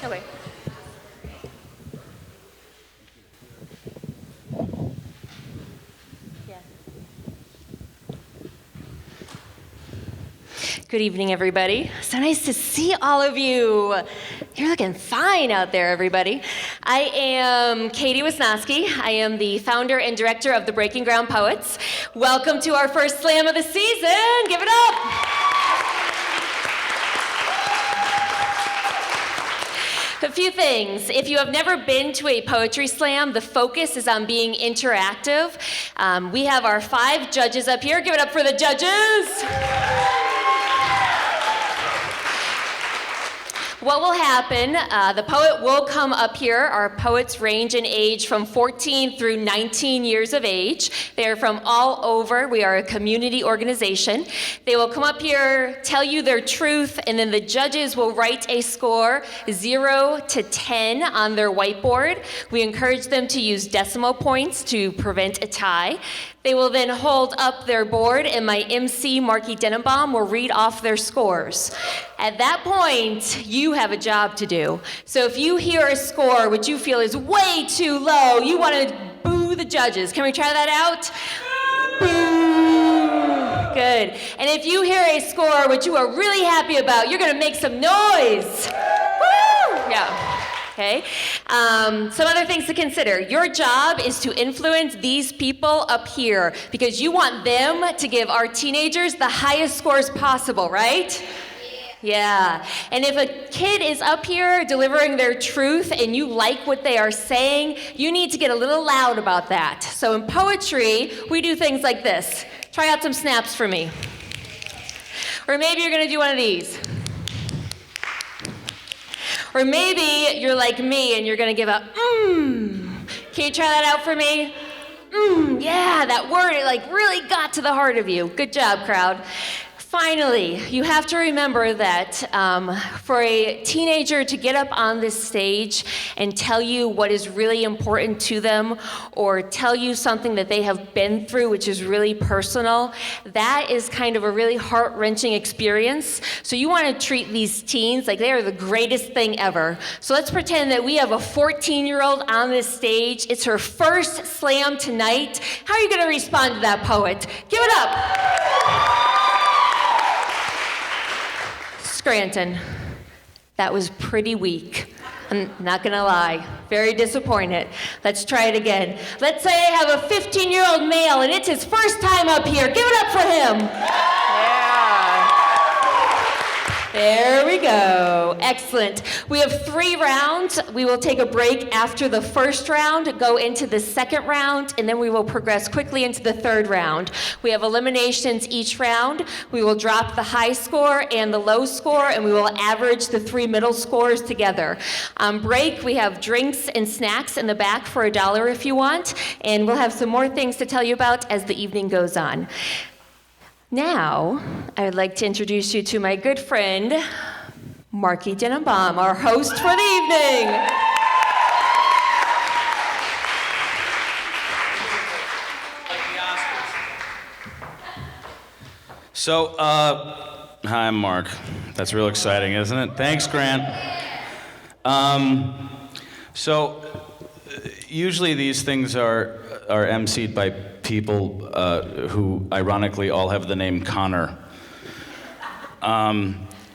Okay. Good evening, everybody. So nice to see all of you. You're looking fine out there, everybody. I am Katie Wisnowski. I am the founder and director of the Breaking Ground Poets. Welcome to our first slam of the season. Give it up. A few things. If you have never been to a poetry slam, the focus is on being interactive. We have our 5 judges up here. Give it up for the judges. What will happen, the poet will come up here. Our poets range in age from 14 through 19 years of age. They are from all over. We are a community organization. They will come up here, tell you their truth, and then the judges will write a score 0 to 10 on their whiteboard. We encourage them to use decimal points to prevent a tie. They will then hold up their board, and my MC, Marky Denenbaum, will read off their scores. At that point, you have a job to do. So if you hear a score which you feel is way too low, you want to boo the judges. Can we try that out? Boo. Good. And if you hear a score which you are really happy about, you're going to make some noise. Woo! Yeah. Okay. Some other things to consider. Your job is to influence these people up here because you want them to give our teenagers the highest scores possible, right? Yeah. And if a kid is up here delivering their truth and you like what they are saying, you need to get a little loud about that. So in poetry, we do things like this. Try out some snaps for me. Or maybe you're going to do one of these. Or maybe you're like me and you're going to give a Can you try that out for me? Yeah, that word, it like really got to the heart of you. Good job, crowd. Finally, you have to remember that for a teenager to get up on this stage and tell you what is really important to them or tell you something that they have been through which is really personal, that is kind of a really heart-wrenching experience. So you want to treat these teens like they are the greatest thing ever. So let's pretend that we have a 14-year-old on this stage. It's her first slam tonight. How are you going to respond to that poet? Give it up. Scranton. That was pretty weak. I'm not gonna lie, very disappointed. Let's try it again. Let's say I have a 15-year-old male and it's his first time up here. Give it up for him. Yeah. There we go. Excellent. We have 3 rounds. We will take a break after the first round, go into the second round, and then we will progress quickly into the third round. We have eliminations each round. We will drop the high score and the low score, and we will average the 3 middle scores together. On break, we have drinks and snacks in the back for $1 if you want, and we'll have some more things to tell you about as the evening goes on. Now, I would like to introduce you to my good friend, Marky Denenbaum, our host for the evening. So, hi, I'm Mark. That's real exciting, isn't it? Thanks, Grant. Usually these things are emceed by people who ironically all have the name Connor.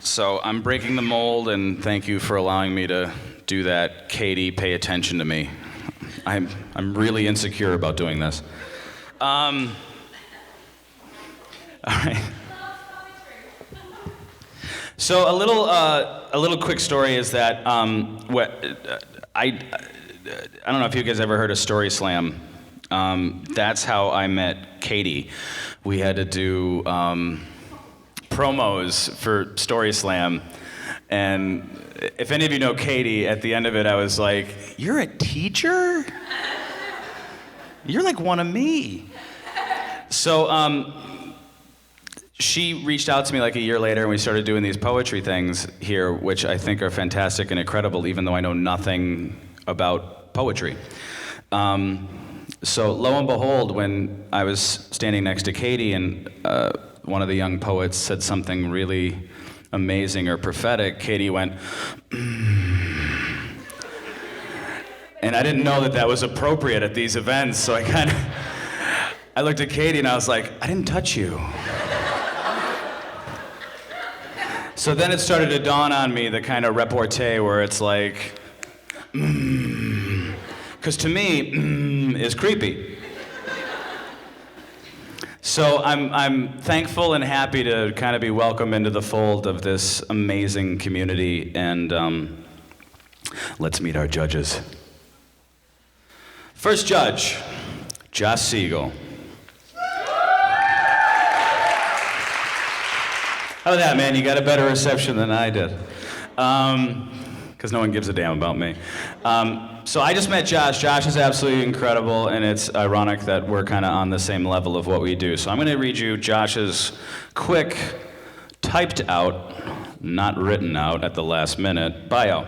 So I'm breaking the mold, and thank you for allowing me to do that. Katie, pay attention to me. I'm really insecure about doing this. All right. So a little quick story is that I don't know if you guys ever heard of Story Slam. That's how I met Katie. We had to do promos for Story Slam, and if any of you know Katie, at the end of it I was like, "You're a teacher? You're like one of me." So she reached out to me like a year later, and we started doing these poetry things here, which I think are fantastic and incredible, even though I know nothing about poetry. So lo and behold, when I was standing next to Katie and one of the young poets said something really amazing or prophetic, Katie went, And I didn't know that that was appropriate at these events, so I looked at Katie and I was like, I didn't touch you. So then it started to dawn on me, the kind of repartee where it's like, because to me, is creepy. So I'm thankful and happy to kind of be welcomed into the fold of this amazing community, and let's meet our judges. First judge, Josh Siegel. How about that, man? You got a better reception than I did. Because no one gives a damn about me. So I just met Josh. Josh is absolutely incredible, and it's ironic that we're kind of on the same level of what we do. So I'm going to read you Josh's quick, typed out, not written out at the last minute, bio.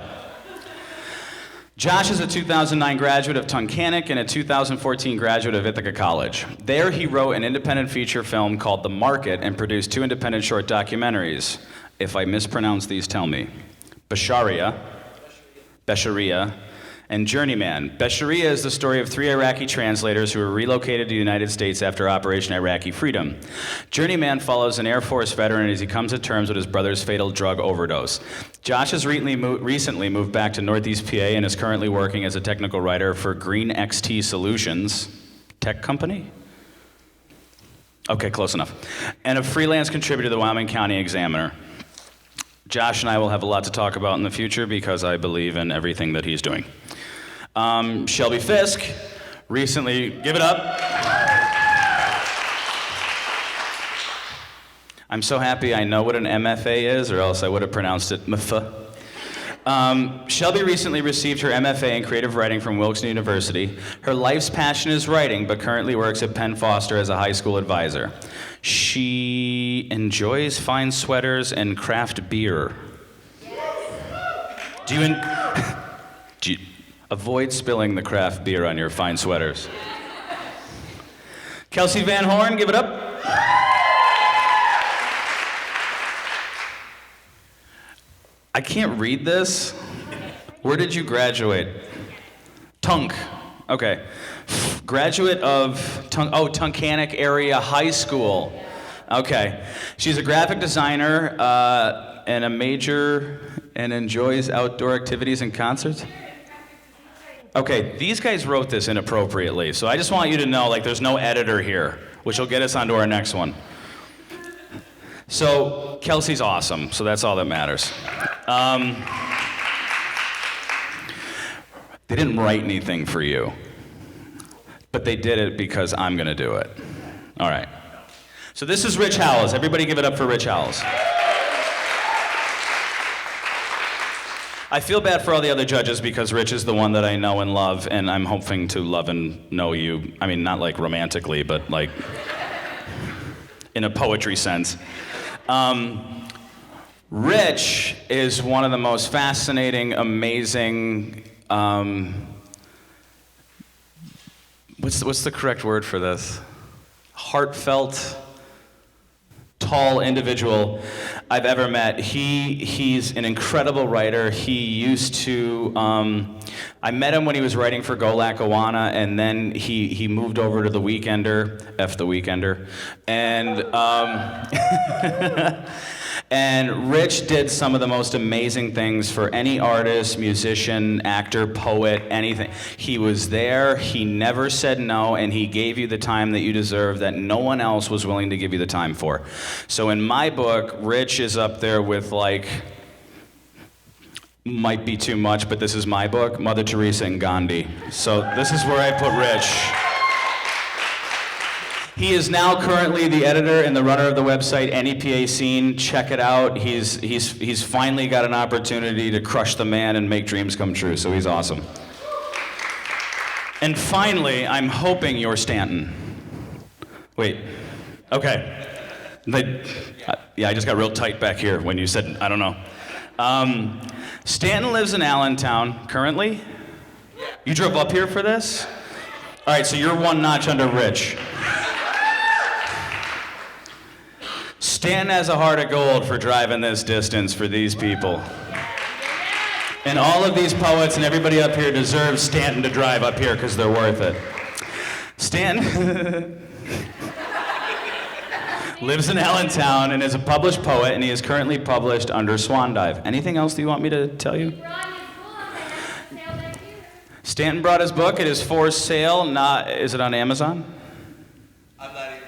Josh is a 2009 graduate of Tunkhannock and a 2014 graduate of Ithaca College. There he wrote an independent feature film called The Market and produced 2 independent short documentaries. If I mispronounce these, tell me. Basharia, and Journeyman. Basharia is the story of 3 Iraqi translators who were relocated to the United States after Operation Iraqi Freedom. Journeyman follows an Air Force veteran as he comes to terms with his brother's fatal drug overdose. Josh has recently moved back to Northeast PA and is currently working as a technical writer for Green XT Solutions, tech company? Okay, close enough. And a freelance contributor to the Wyoming County Examiner. Josh and I will have a lot to talk about in the future because I believe in everything that he's doing. Shelby Fisk, recently, give it up. I'm so happy I know what an MFA is, or else I would have pronounced it MFA. Shelby recently received her MFA in creative writing from Wilkes University. Her life's passion is writing, but currently works at Penn Foster as a high school advisor. She enjoys fine sweaters and craft beer. Do you avoid spilling the craft beer on your fine sweaters? Kelsey Van Horn, give it up. I can't read this. Where did you graduate? Tunk. Okay. Graduate of Tunkhannock Area High School. Okay. She's a graphic designer and a major and enjoys outdoor activities and concerts. Okay, these guys wrote this inappropriately, so I just want you to know, like, there's no editor here, which will get us onto our next one. So, Kelsey's awesome, so that's all that matters. They didn't write anything for you, but they did it because I'm gonna do it. All right. So this is Rich Howells. Everybody give it up for Rich Howells. I feel bad for all the other judges because Rich is the one that I know and love, and I'm hoping to love and know you. I mean, not like romantically, but like in a poetry sense. Rich is one of the most fascinating, amazing, what's the correct word for this? Heartfelt, tall individual I've ever met. He's an incredible writer. He used to, I met him when he was writing for Go Lackawanna, and then he moved over to The Weekender, F The Weekender, and and Rich did some of the most amazing things for any artist, musician, actor, poet, anything. He was there, he never said no, and he gave you the time that you deserve that no one else was willing to give you the time for. So in my book, Rich is up there with, like, might be too much, but this is my book, Mother Teresa and Gandhi. So this is where I put Rich. He is now currently the editor and the runner of the website NEPA Scene. Check it out. He's finally got an opportunity to crush the man and make dreams come true, so he's awesome. And finally, I'm hoping you're Stanton. Wait, okay. Yeah, I just got real tight back here when you said, I don't know. Stanton lives in Allentown currently. You drove up here for this? All right, so you're one notch under Rich. Stanton has a heart of gold for driving this distance for these people. And all of these poets and everybody up here deserves Stanton to drive up here because they're worth it. Stanton lives in Allentown and is a published poet, and he is currently published under Swan Dive. Anything else that you want me to tell you? Stanton brought his book. It is for sale. Is it on Amazon? I'm not even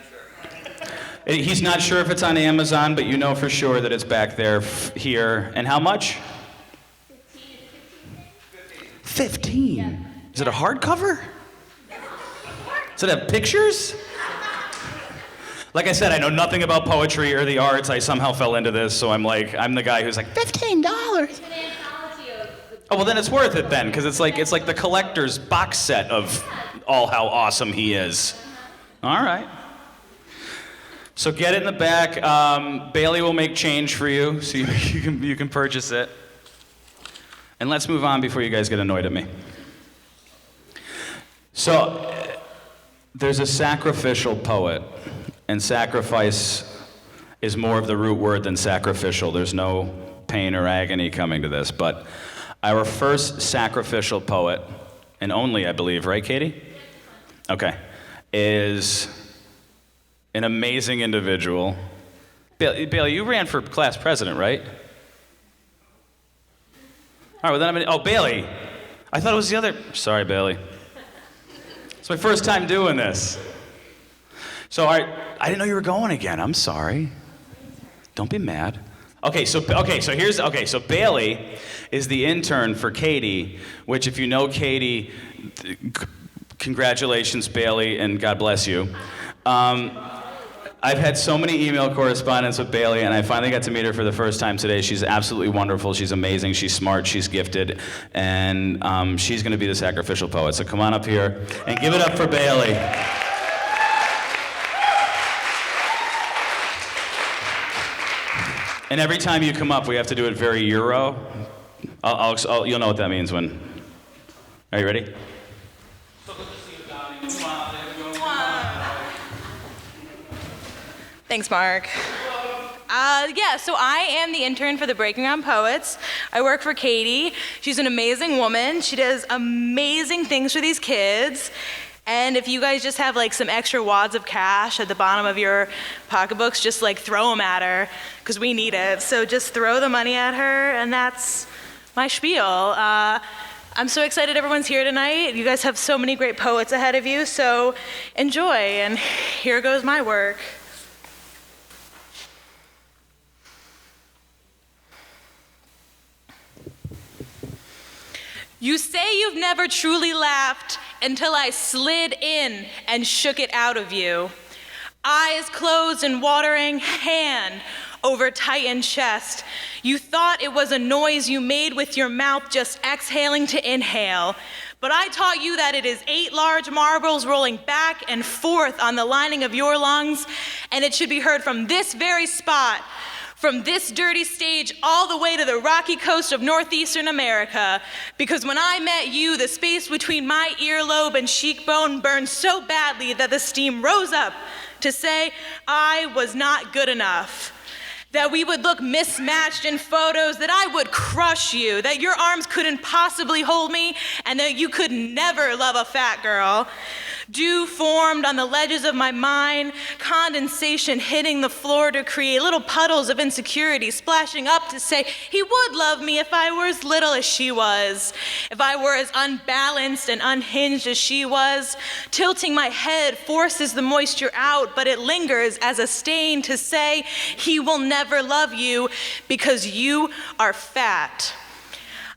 sure. He's not sure if it's on Amazon, but you know for sure that it's back there here. And how much? 15. Yeah. Is it a hardcover? Does it have pictures? Like I said, I know nothing about poetry or the arts. I somehow fell into this, so I'm the guy who's like, $15. Oh, well then it's worth it then, because it's like the collector's box set of all how awesome he is. All right. So get it in the back. Bailey will make change for you, so you can purchase it. And let's move on before you guys get annoyed at me. So, there's a sacrificial poet, and sacrifice is more of the root word than sacrificial. There's no pain or agony coming to this, but our first sacrificial poet, and only, I believe, right, Katie? Okay, is an amazing individual. Bailey, you ran for class president, right? All right, well then Bailey. I thought it was the other. Sorry, Bailey. It's my first time doing this. So I didn't know you were going again. I'm sorry. Don't be mad. So Bailey is the intern for Katie, which if you know Katie, congratulations, Bailey, and God bless you. I've had so many email correspondence with Bailey, and I finally got to meet her for the first time today. She's absolutely wonderful. She's amazing. She's smart. She's gifted. And she's going to be the sacrificial poet. So come on up here and give it up for Bailey. And every time you come up, we have to do it very Euro. You'll know what that means when. Are you ready? Thanks, Mark. So I am the intern for the Breaking Ground Poets. I work for Katie. She's an amazing woman. She does amazing things for these kids. And if you guys just have like some extra wads of cash at the bottom of your pocketbooks, just like throw them at her, because we need it. So just throw the money at her, and that's my spiel. I'm so excited everyone's here tonight. You guys have so many great poets ahead of you, so enjoy, and here goes my work. You say you've never truly laughed until I slid in and shook it out of you. Eyes closed and watering, hand over tightened chest. You thought it was a noise you made with your mouth just exhaling to inhale. But I taught you that it is 8 large marbles rolling back and forth on the lining of your lungs, and it should be heard from this very spot, from this dirty stage all the way to the rocky coast of northeastern America, because when I met you, the space between my earlobe and cheekbone burned so badly that the steam rose up to say I was not good enough, that we would look mismatched in photos, that I would crush you, that your arms couldn't possibly hold me, and that you could never love a fat girl. Dew formed on the ledges of my mind, condensation hitting the floor to create little puddles of insecurity splashing up to say he would love me if I were as little as she was, if I were as unbalanced and unhinged as she was. Tilting my head forces the moisture out, but it lingers as a stain to say he will never love you because you are fat.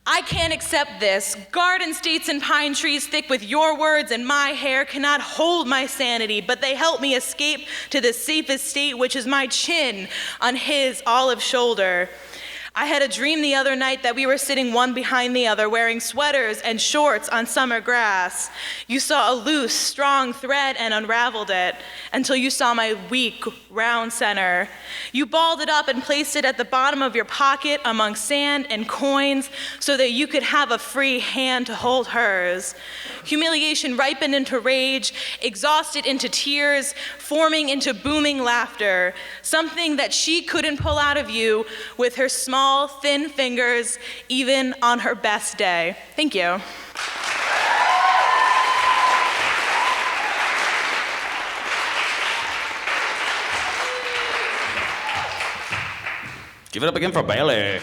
I can't accept this. Garden states and pine trees thick with your words and my hair cannot hold my sanity, but they help me escape to the safest state, which is my chin on his olive shoulder. I had a dream the other night that we were sitting one behind the other, wearing sweaters and shorts on summer grass. You saw a loose, strong thread and unraveled it until you saw my weak, round center. You balled it up and placed it at the bottom of your pocket among sand and coins so that you could have a free hand to hold hers. Humiliation ripened into rage, exhausted into tears, forming into booming laughter, something that she couldn't pull out of you with her small small, thin fingers, even on her best day. Thank you. Give it up again for Bailey.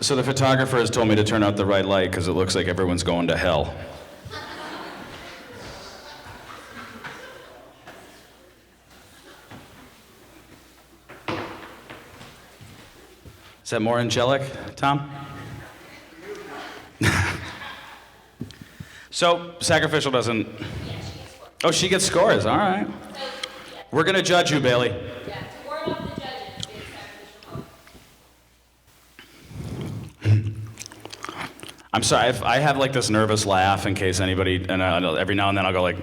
So the photographer has told me to turn out the right light because it looks like everyone's going to hell. Is that more angelic, Tom? So, sacrificial doesn't... Oh, she gets scores, all right. We're gonna judge you, Bailey. Yeah, to warm up the judges, sacrificial. I'm sorry, I have like this nervous laugh in case anybody, and every now and then I'll go like...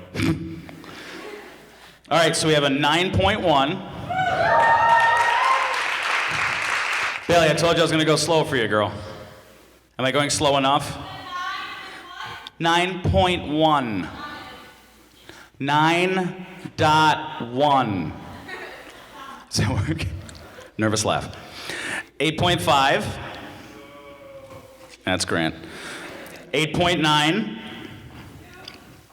All right, so we have a 9.1. Bailey, I told you I was gonna go slow for you, girl. Am I going slow enough? 9.1. 9.1. Does that work? Nervous laugh. 8.5. That's Grant. 8.9.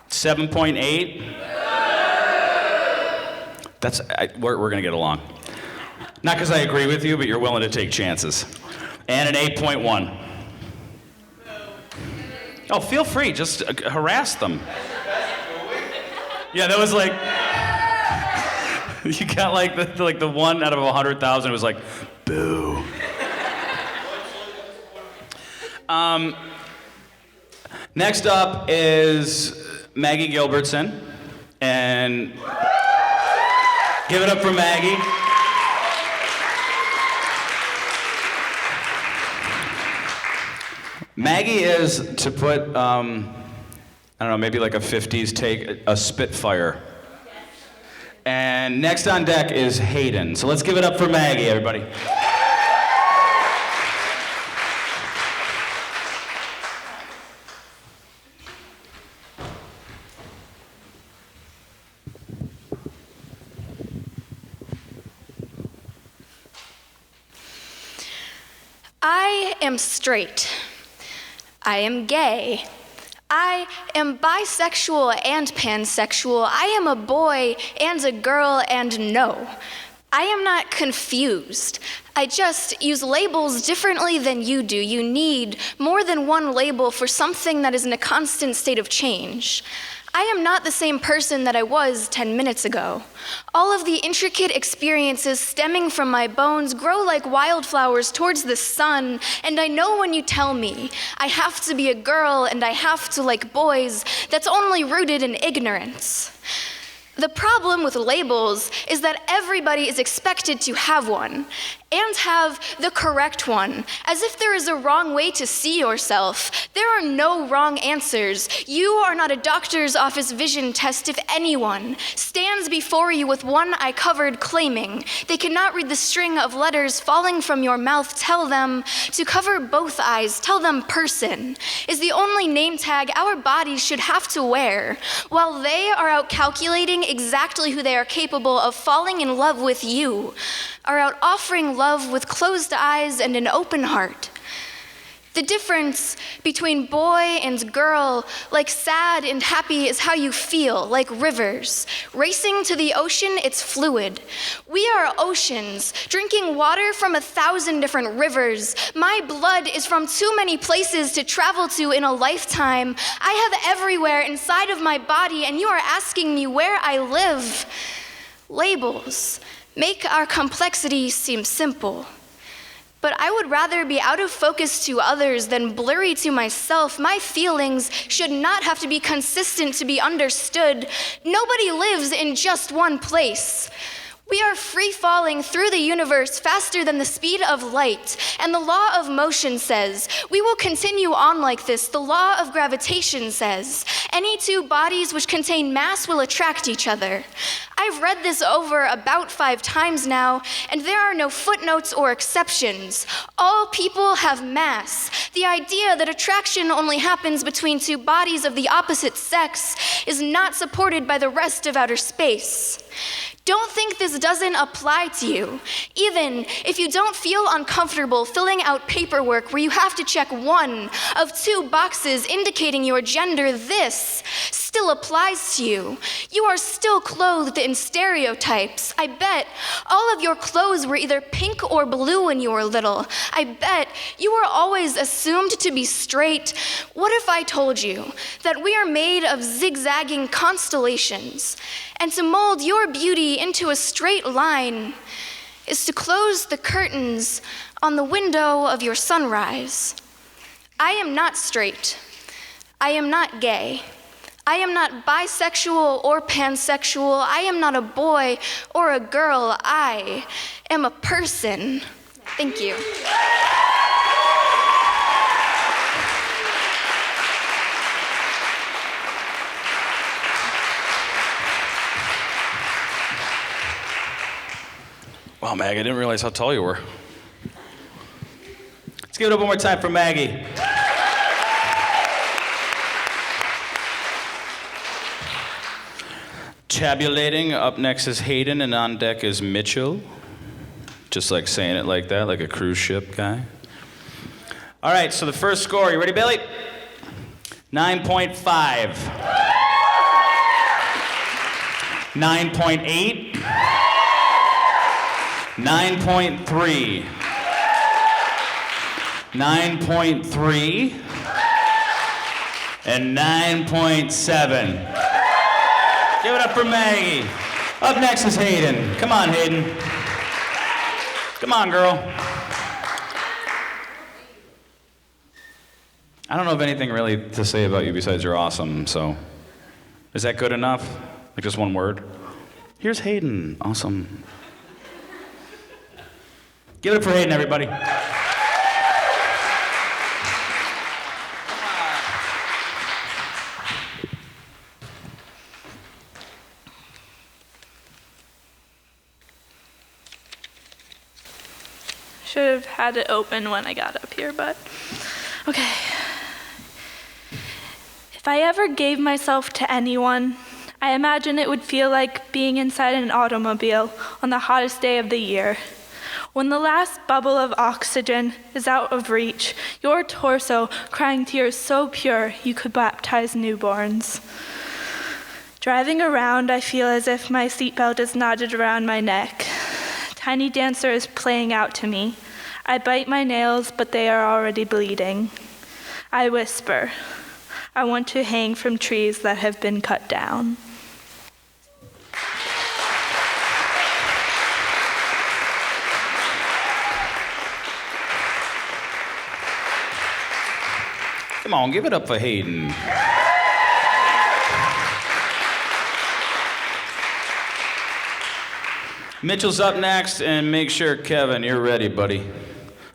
7.8. We're gonna get along. Not because I agree with you, but you're willing to take chances. And an 8.1. Oh, feel free, just harass them. Yeah, that was like, you got like the 1 out of 100,000 was like, boo. Next up is Maggie Gilbertson, and give it up for Maggie. Maggie is, to put, I don't know, maybe like a 50s take, a Spitfire. And next on deck is Hayden. So let's give it up for Maggie, everybody. I am straight. I am gay. I am bisexual and pansexual. I am a boy and a girl, and no, I am not confused. I just use labels differently than you do. You need more than one label for something that is in a constant state of change. I am not the same person that I was 10 minutes ago. All of the intricate experiences stemming from my bones grow like wildflowers towards the sun, and I know when you tell me I have to be a girl and I have to like boys, that's only rooted in ignorance. The problem with labels is that everybody is expected to have one, and have the correct one, as if there is a wrong way to see yourself. There are no wrong answers. You are not a doctor's office vision test if anyone stands before you with one eye covered claiming they cannot read the string of letters falling from your mouth. Tell them to cover both eyes. Tell them person is the only name tag our bodies should have to wear, while they are out calculating exactly who they are capable of falling in love with. You are out offering love with closed eyes and an open heart. The difference between boy and girl, like sad and happy, is how you feel, like rivers. Racing to the ocean, it's fluid. We are oceans, drinking water from 1,000 different rivers. My blood is from too many places to travel to in a lifetime. I have everywhere inside of my body, and you are asking me where I live. Labels make our complexity seem simple. But I would rather be out of focus to others than blurry to myself. My feelings should not have to be consistent to be understood. Nobody lives in just one place. We are free-falling through the universe faster than the speed of light, and the law of motion says we will continue on like this. The law of gravitation says any two bodies which contain mass will attract each other. I've read this over about 5 times now, and there are no footnotes or exceptions. All people have mass. The idea that attraction only happens between 2 bodies of the opposite sex is not supported by the rest of outer space. Don't think this doesn't apply to you. Even if you don't feel uncomfortable filling out paperwork where you have to check 1 of 2 boxes indicating your gender, this still applies to you. You are still clothed in stereotypes. I bet all of your clothes were either pink or blue when you were little. I bet you were always assumed to be straight. What if I told you that we are made of zigzagging constellations, and to mold your beauty into a straight line is to close the curtains on the window of your sunrise? I am not straight. I am not gay. I am not bisexual or pansexual. I am not a boy or a girl. I am a person. Thank you. Wow, Maggie, I didn't realize how tall you were. Let's give it up one more time for Maggie. Tabulating, up next is Hayden, and on deck is Mitchell. Just like saying it like that, like a cruise ship guy. All right, so the first score, you ready, Billy? 9.5. 9.8. 9.3. 9.3. And 9.7. Give it up for Maggie. Up next is Hayden. Come on, Hayden. Come on, girl. I don't know of anything really to say about you besides you're awesome, so. Is that good enough? Like just one word? Here's Hayden. Awesome. Give it up for Hayden, everybody. Should have had it open when I got up here, but okay. If I ever gave myself to anyone, I imagine it would feel like being inside an automobile on the hottest day of the year. When the last bubble of oxygen is out of reach, your torso crying tears so pure you could baptize newborns. Driving around, I feel as if my seatbelt is knotted around my neck. Tiny Dancer is playing out to me. I bite my nails, but they are already bleeding. I whisper, I want to hang from trees that have been cut down. Come on, give it up for Hayden. Mitchell's up next, and make sure, Kevin, you're ready, buddy.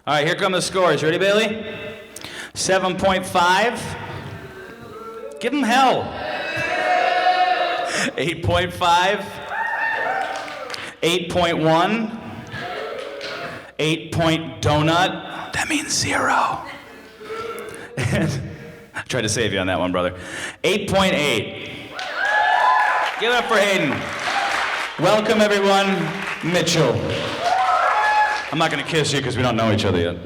All right, here come the scores. You ready, Bailey? 7.5. Give him hell. 8.5. 8.1. 8-point donut. That means 0. I tried to save you on that one, brother. 8.8. Give it up for Hayden. Welcome, everyone, Mitchell. I'm not going to kiss you because we don't know each other yet.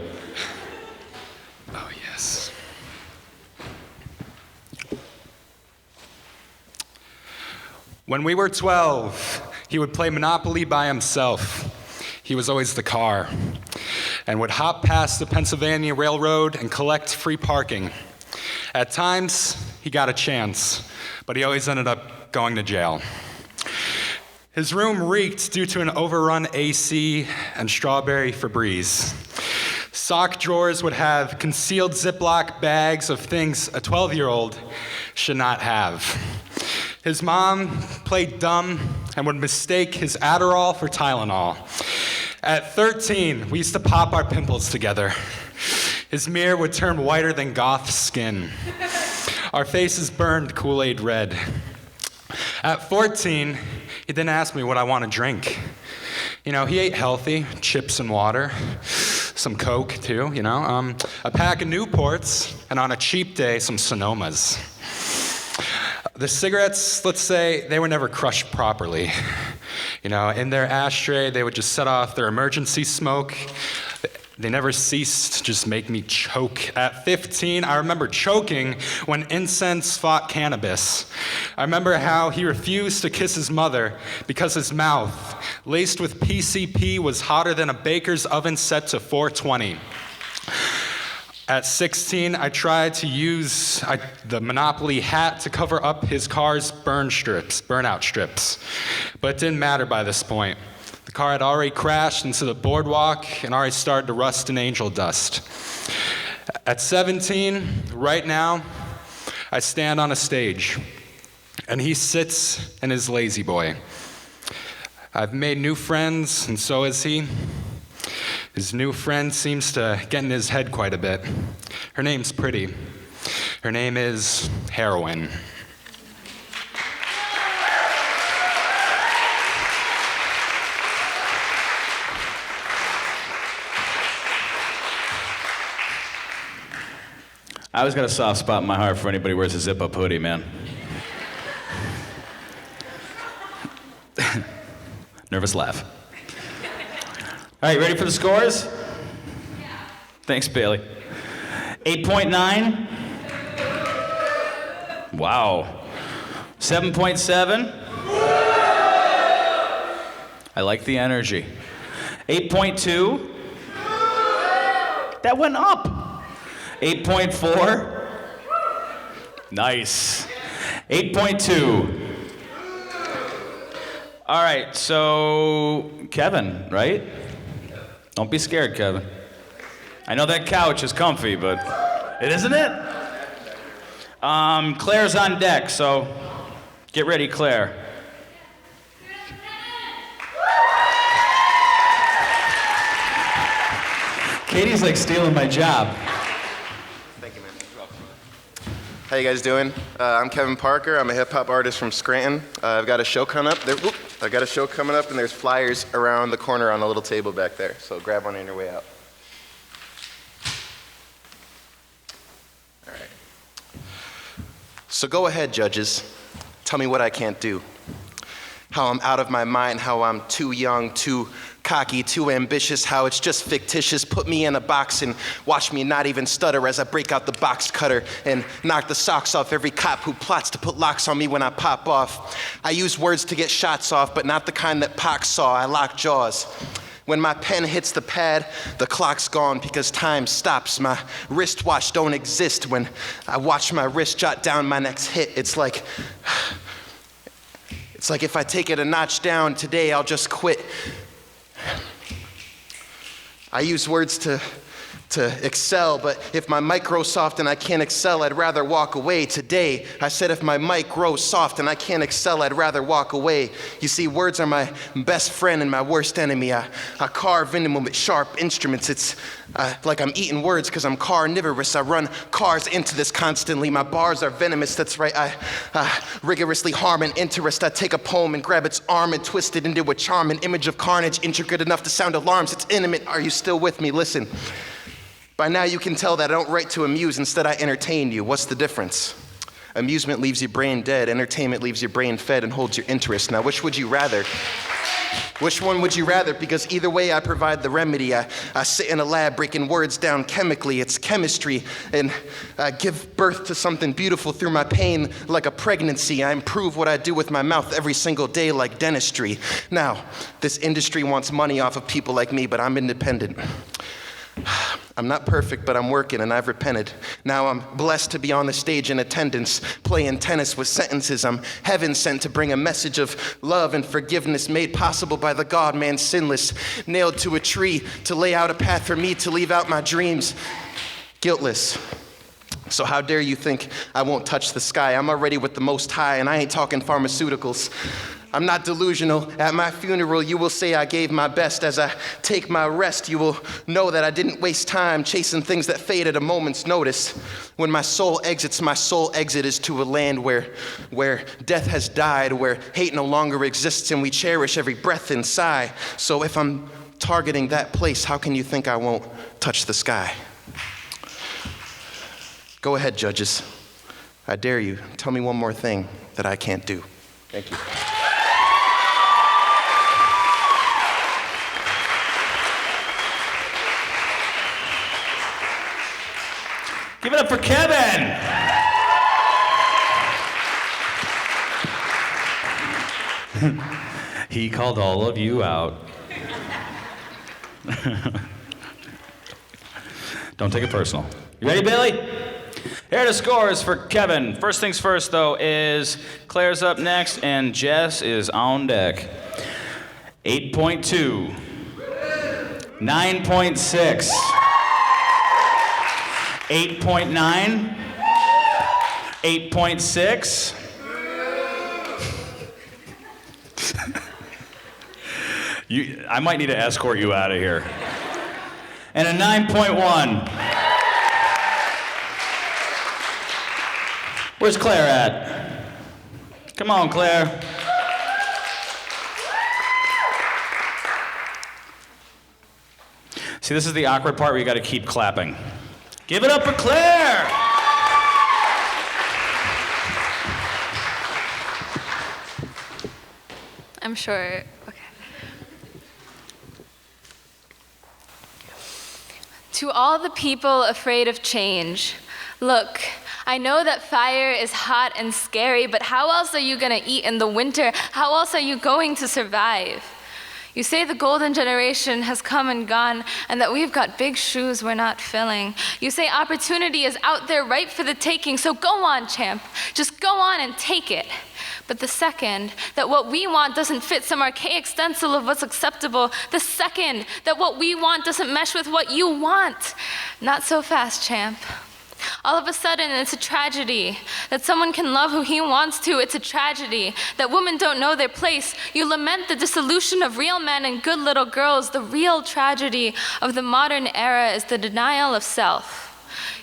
Oh, yes. When we were 12, he would play Monopoly by himself. He was always the car, and would hop past the Pennsylvania Railroad and collect free parking. At times, he got a chance, but he always ended up going to jail. His room reeked due to an overrun AC and strawberry Febreze. Sock drawers would have concealed Ziploc bags of things a 12-year-old should not have. His mom played dumb and would mistake his Adderall for Tylenol. At 13, we used to pop our pimples together. His mirror would turn whiter than goth skin. Our faces burned Kool-Aid red. At 14, He didn't ask me what I want to drink. He ate healthy, chips and water, some Coke too, a pack of Newports, and on a cheap day, some Sonomas. The cigarettes, let's say, they were never crushed properly. In their ashtray, they would just set off their emergency smoke. They never ceased to just make me choke. At 15, I remember choking when incense fought cannabis. I remember how he refused to kiss his mother because his mouth, laced with PCP, was hotter than a baker's oven set to 420. At 16, I tried to use the Monopoly hat to cover up his car's burnout strips. But it didn't matter by this point. The car had already crashed into the boardwalk and already started to rust in angel dust. At 17, right now, I stand on a stage, and he sits in his lazy boy. I've made new friends, and so has he. His new friend seems to get in his head quite a bit. Her name's Pretty. Her name is Heroin. I always got a soft spot in my heart for anybody who wears a zip-up hoodie, man. Nervous laugh. All right, ready for the scores? Yeah. Thanks, Bailey. 8.9. Wow. 7.7. I like the energy. 8.2. That went up. 8.4. Nice. 8.2. All right, so Kevin, right? Don't be scared, Kevin. I know that couch is comfy, but it isn't it? Claire's on deck, so get ready, Claire. Katie's like stealing my job. Thank you, man. How you guys doing? I'm Kevin Parker. I'm a hip-hop artist from Scranton. I've got a show coming up. I've got a show coming up, and there's flyers around the corner on a little table back there. So grab one on your way out. All right. So go ahead, judges. Tell me what I can't do. How I'm out of my mind, how I'm too young, too cocky, too ambitious, how it's just fictitious. Put me in a box and watch me not even stutter as I break out the box cutter and knock the socks off every cop who plots to put locks on me when I pop off. I use words to get shots off, but not the kind that Pac saw. I lock jaws. When my pen hits the pad, the clock's gone because time stops. My wristwatch don't exist. When I watch my wrist jot down my next hit, it's like if I take it a notch down today, I'll just quit. I use words to excel, but if my mic grows soft and I can't excel, I'd rather walk away. Today, I said if my mic grows soft and I can't excel, I'd rather walk away. You see, words are my best friend and my worst enemy. I carve into them with sharp instruments. It's like I'm eating words because I'm carnivorous. I run cars into this constantly. My bars are venomous, that's right. I rigorously harm an interest. I take a poem and grab its arm and twist it into a charm, an image of carnage, intricate enough to sound alarms. It's intimate. Are you still with me? Listen. By now you can tell that I don't write to amuse, instead I entertain you. What's the difference? Amusement leaves your brain dead, entertainment leaves your brain fed and holds your interest. Now which would you rather? Which one would you rather? Because either way I provide the remedy. I sit in a lab breaking words down chemically. It's chemistry, and I give birth to something beautiful through my pain like a pregnancy. I improve what I do with my mouth every single day like dentistry. Now, this industry wants money off of people like me, but I'm independent. I'm not perfect, but I'm working and I've repented. Now I'm blessed to be on the stage in attendance, playing tennis with sentences. I'm heaven sent to bring a message of love and forgiveness made possible by the God-man sinless, nailed to a tree to lay out a path for me to leave out my dreams, guiltless. So how dare you think I won't touch the sky? I'm already with the Most High, and I ain't talking pharmaceuticals. I'm not delusional. At my funeral, you will say I gave my best. As I take my rest, you will know that I didn't waste time chasing things that fade at a moment's notice. When my soul exits, my soul exit is to a land where death has died, where hate no longer exists, and we cherish every breath and sigh. So if I'm targeting that place, how can you think I won't touch the sky? Go ahead, judges. I dare you. Tell me one more thing that I can't do. Thank you. Give it up for Kevin. He called all of you out. Don't take it personal. You ready, Billy? Here are the scores for Kevin. First things first, though, is Claire's up next, and Jess is on deck. 8.2. 9.6. 8.9. 8.6. I might need to escort you out of here. And a 9.1. Where's Claire at? Come on, Claire. See, this is the awkward part where you got to keep clapping. Give it up for Claire! I'm sure. Okay. To all the people afraid of change, look, I know that fire is hot and scary, but how else are you gonna eat in the winter? How else are you going to survive? You say the golden generation has come and gone, and that we've got big shoes we're not filling. You say opportunity is out there ripe for the taking, so go on, champ. Just go on and take it. But the second that what we want doesn't fit some archaic stencil of what's acceptable, the second that what we want doesn't mesh with what you want, not so fast, champ. All of a sudden, it's a tragedy that someone can love who he wants to. It's a tragedy that women don't know their place. You lament the dissolution of real men and good little girls. The real tragedy of the modern era is the denial of self.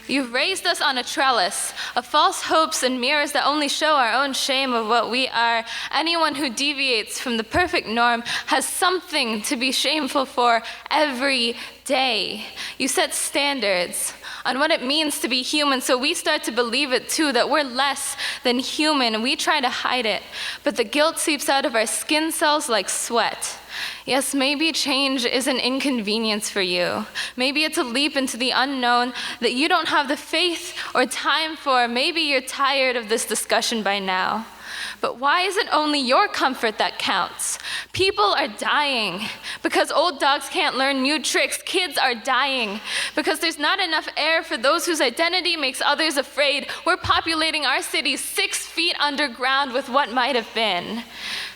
You've raised us on a trellis of false hopes and mirrors that only show our own shame of what we are. Anyone who deviates from the perfect norm has something to be shameful for every day. You set standards on what it means to be human, so we start to believe it too, that we're less than human, and we try to hide it, but the guilt seeps out of our skin cells like sweat. Yes, maybe change is an inconvenience for you. Maybe it's a leap into the unknown that you don't have the faith or time for. Maybe you're tired of this discussion by now. But why is it only your comfort that counts? People are dying because old dogs can't learn new tricks. Kids are dying because there's not enough air for those whose identity makes others afraid. We're populating our cities 6 feet underground with what might have been.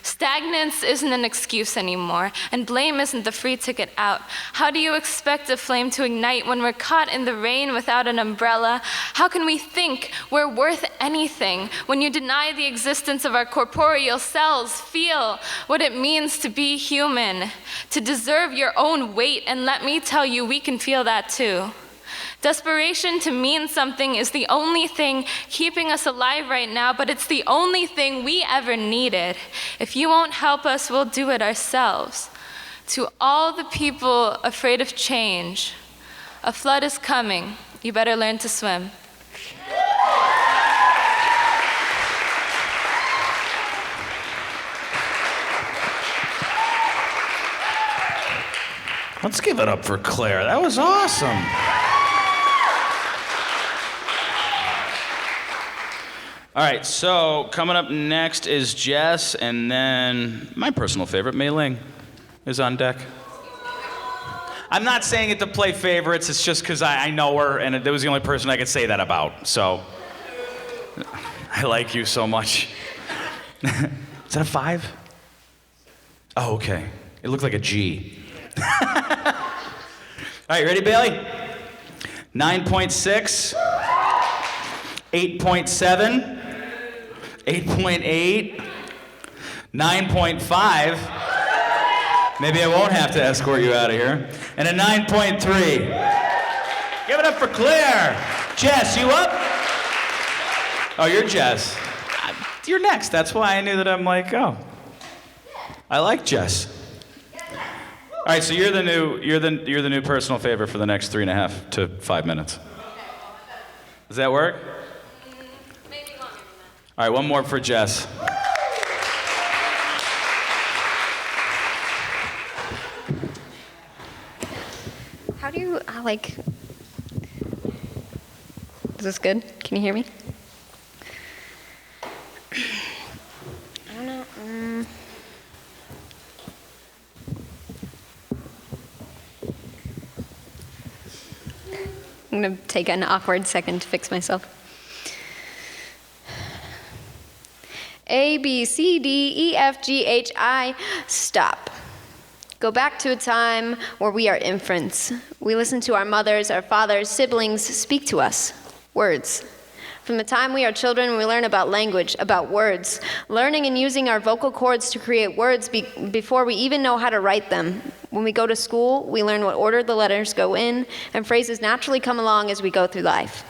Stagnance isn't an excuse anymore, and blame isn't the free ticket out. How do you expect a flame to ignite when we're caught in the rain without an umbrella? How can we think we're worth anything when you deny the existence of our corporeal selves? Feel what it means to be human, to deserve your own weight, and let me tell you, we can feel that too. Desperation to mean something is the only thing keeping us alive right now, but it's the only thing we ever needed. If you won't help us, we'll do it ourselves. To all the people afraid of change, a flood is coming. You better learn to swim. Let's give it up for Claire. That was awesome. All right, so coming up next is Jess, and then my personal favorite, Mei Ling, is on deck. I'm not saying it to play favorites, it's just because I know her, and it was the only person I could say that about, so I like you so much. Is that a 5? Oh, okay. It looked like a G. All right, ready, Bailey? 9.6, 8.7, 8.8, 9.5. Maybe I won't have to escort you out of here. And a 9.3. Give it up for Claire. Jess, you up? Oh, you're Jess. You're next. That's why I knew that I'm like, oh, I like Jess. All right, so you're the new personal favorite for the next 3.5 to 5 minutes. Does that work? Maybe longer than that. All right, one more for Jess. How do you, is this good? Can you hear me? I don't know. I'm gonna take an awkward second to fix myself. A, B, C, D, E, F, G, H, I, stop. Go back to a time where we are infants. We listen to our mothers, our fathers, siblings speak to us. Words. From the time we are children, we learn about language, about words, learning and using our vocal cords to create words before we even know how to write them. When we go to school, we learn what order the letters go in, and phrases naturally come along as we go through life.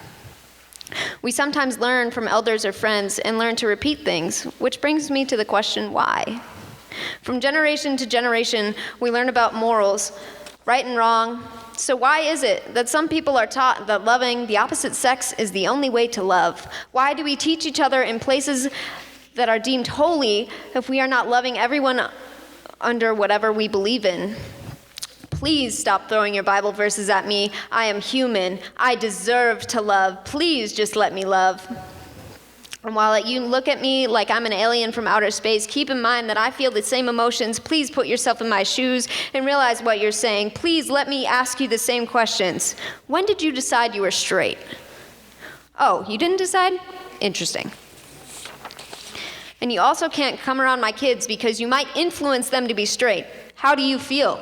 We sometimes learn from elders or friends and learn to repeat things, which brings me to the question, why? From generation to generation, we learn about morals, right and wrong. So why is it that some people are taught that loving the opposite sex is the only way to love? Why do we teach each other in places that are deemed holy if we are not loving everyone under whatever we believe in? Please stop throwing your Bible verses at me. I am human. I deserve to love. Please just let me love. And while you look at me like I'm an alien from outer space, keep in mind that I feel the same emotions. Please put yourself in my shoes and realize what you're saying. Please let me ask you the same questions. When did you decide you were straight? Oh, you didn't decide? Interesting. And you also can't come around my kids because you might influence them to be straight. How do you feel?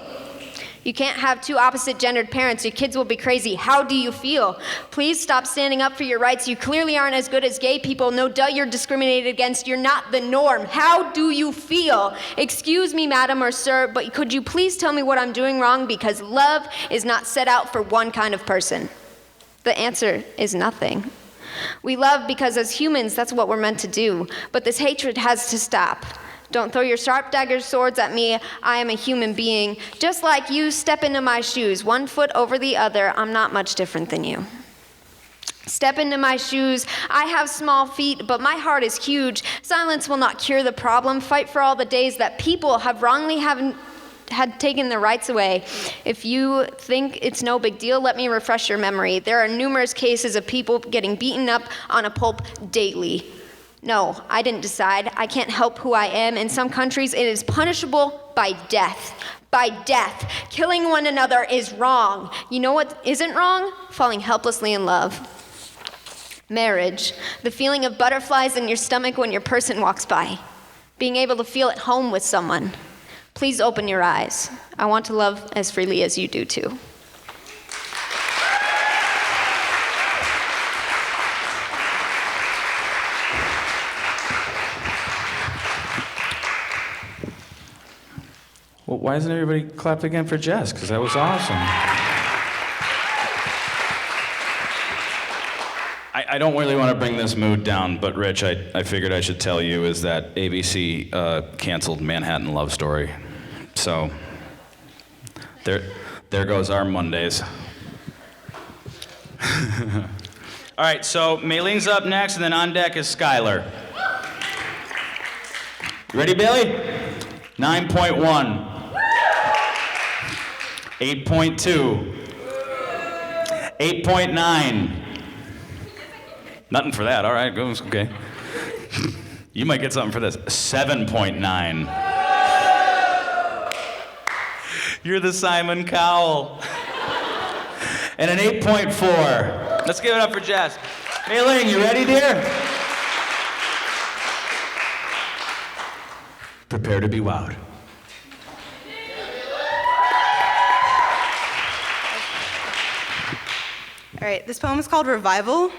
You can't have two opposite gendered parents. Your kids will be crazy. How do you feel? Please stop standing up for your rights. You clearly aren't as good as gay people. No duh, you're discriminated against. You're not the norm. How do you feel? Excuse me, madam or sir, but could you please tell me what I'm doing wrong? Because love is not set out for one kind of person. The answer is nothing. We love because as humans, that's what we're meant to do. But this hatred has to stop. Don't throw your sharp dagger swords at me. I am a human being. Just like you, step into my shoes, 1 foot over the other. I'm not much different than you. Step into my shoes. I have small feet, but my heart is huge. Silence will not cure the problem. Fight for all the days that people have wrongly had taken their rights away. If you think it's no big deal, let me refresh your memory. There are numerous cases of people getting beaten up on a pulp daily. No, I didn't decide. I can't help who I am. In some countries, it is punishable by death. By death. Killing one another is wrong. You know what isn't wrong? Falling helplessly in love. Marriage. The feeling of butterflies in your stomach when your person walks by. Being able to feel at home with someone. Please open your eyes. I want to love as freely as you do too. Well, why hasn't everybody clapped again for Jess? Because that was awesome. I don't really want to bring this mood down, but Rich, I figured I should tell you is that ABC canceled Manhattan Love Story. So, there goes our Mondays. All right, so Maylene's up next, and then on deck is Skylar. You ready, Billy? 9.1. 8.2. 8.9. Nothing for that. All right, goes okay. You might get something for this. 7.9. You're the Simon Cowell. And an 8.4. Let's give it up for Jess. Maylene, you ready, dear? Prepare to be wowed. All right, this poem is called Revival.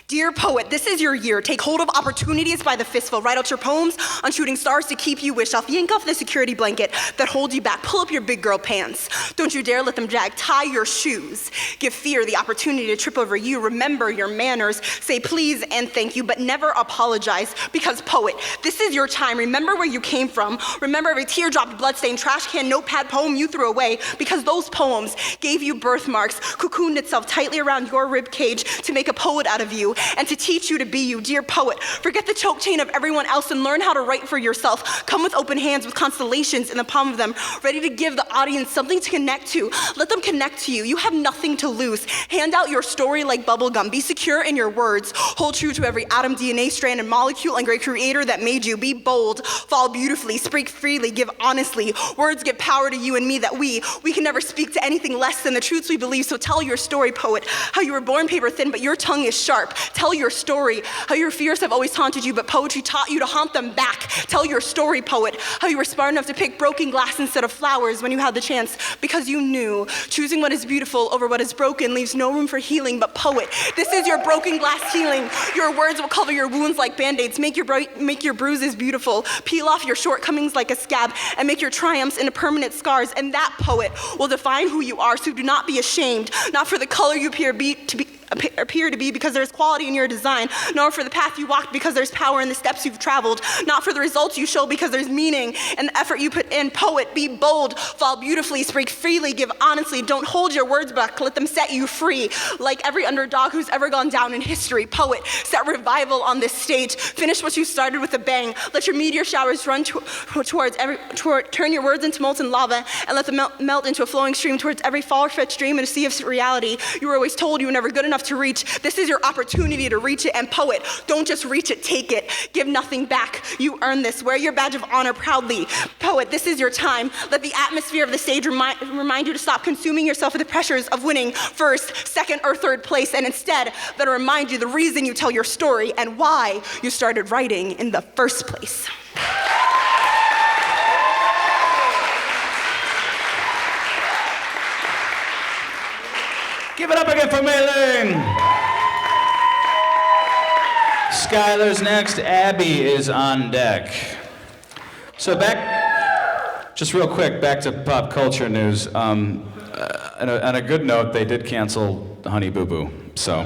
Dear poet, this is your year. Take hold of opportunities by the fistful. Write out your poems on shooting stars to keep you wish off. Yank off the security blanket that holds you back. Pull up your big girl pants. Don't you dare let them drag. Tie your shoes. Give fear the opportunity to trip over you. Remember your manners. Say please and thank you, but never apologize, because poet, this is your time. Remember where you came from. Remember every teardrop, bloodstained, trash can, notepad, poem you threw away, because those poems gave you birthmarks, cocooned itself tightly around your rib cage to make a poet out of you and to teach you to be you. Dear poet, forget the choke chain of everyone else and learn how to write for yourself. Come with open hands, with constellations in the palm of them, ready to give the audience something to connect to. Let them connect to you. You have nothing to lose. Hand out your story like bubblegum. Be secure in your words. Hold true to every atom, DNA, strand, and molecule and great creator that made you. Be bold, fall beautifully, speak freely, give honestly. Words give power to you and me that we can never speak to anything less than the truths we believe. So tell your story, poet, how you were born paper thin, but your tongue is sharp. Tell your story, how your fears have always haunted you, but poetry taught you to haunt them back. Tell your story, poet, how you were smart enough to pick broken glass instead of flowers when you had the chance, because you knew choosing what is beautiful over what is broken leaves no room for healing. But poet, this is your broken glass healing. Your words will cover your wounds like band-aids, make your bruises beautiful, peel off your shortcomings like a scab, and make your triumphs into permanent scars. And that, poet, will define who you are, so do not be ashamed, not for the color you appear to be because there's quality in your design, nor for the path you walked because there's power in the steps you've traveled, not for the results you show because there's meaning in the effort you put in. Poet, be bold, fall beautifully, speak freely, give honestly, don't hold your words back, let them set you free. Like every underdog who's ever gone down in history, poet, set revival on this stage, finish what you started with a bang, let your meteor showers run turn your words into molten lava, and let them melt into a flowing stream towards every far-fetched dream and a sea of reality you were always told you were never good enough to reach. This is your opportunity to reach it, and poet, don't just reach it, take it. Give nothing back. You earn this. Wear your badge of honor proudly. Poet, this is your time. Let the atmosphere of the stage remind you to stop consuming yourself with the pressures of winning first, second, or third place, and instead, let it remind you the reason you tell your story and why you started writing in the first place. Give it up again for Mei Ling. Skylar's next. Abby is on deck. So just real quick, back to pop culture news. On a good note, they did cancel Honey Boo Boo. So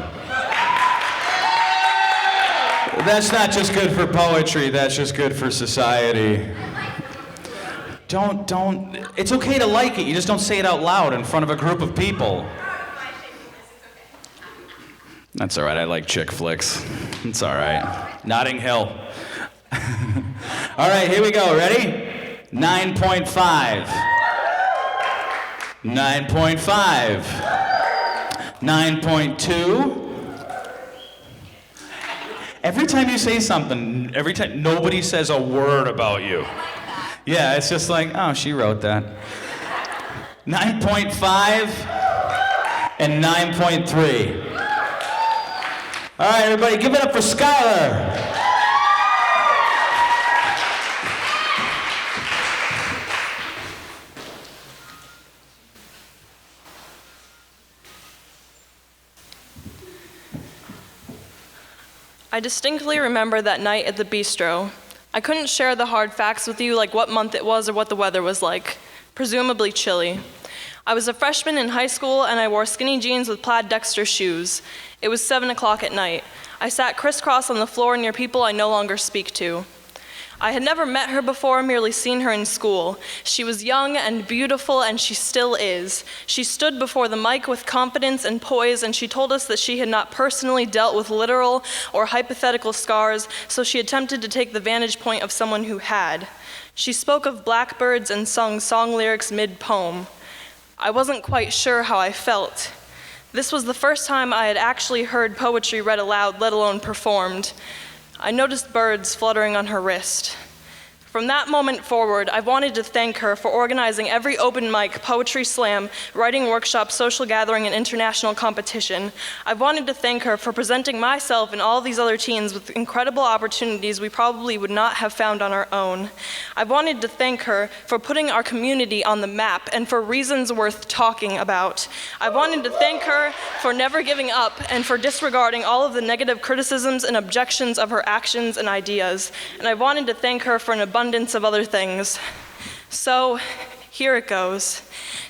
that's not just good for poetry. That's just good for society. Don't. It's okay to like it. You just don't say it out loud in front of a group of people. That's all right, I like chick flicks. It's all right. Notting Hill. All right, here we go, ready? 9.5. 9.5. 9.2. Every time you say something, nobody says a word about you. Yeah, it's just like, oh, she wrote that. 9.5 and 9.3. All right, everybody, give it up for Skylar. I distinctly remember that night at the bistro. I couldn't share the hard facts with you, like what month it was or what the weather was like. Presumably chilly. I was a freshman in high school and I wore skinny jeans with plaid Dexter shoes. It was 7 o'clock at night. I sat crisscross on the floor near people I no longer speak to. I had never met her before, merely seen her in school. She was young and beautiful, and she still is. She stood before the mic with confidence and poise, and she told us that she had not personally dealt with literal or hypothetical scars, so she attempted to take the vantage point of someone who had. She spoke of blackbirds and sung song lyrics mid-poem. I wasn't quite sure how I felt. This was the first time I had actually heard poetry read aloud, let alone performed. I noticed birds fluttering on her wrist. From that moment forward, I've wanted to thank her for organizing every open mic, poetry slam, writing workshop, social gathering, and international competition. I've wanted to thank her for presenting myself and all these other teens with incredible opportunities we probably would not have found on our own. I've wanted to thank her for putting our community on the map and for reasons worth talking about. I've wanted to thank her for never giving up and for disregarding all of the negative criticisms and objections of her actions and ideas. And I wanted to thank her for an abundance of other things. So, here it goes.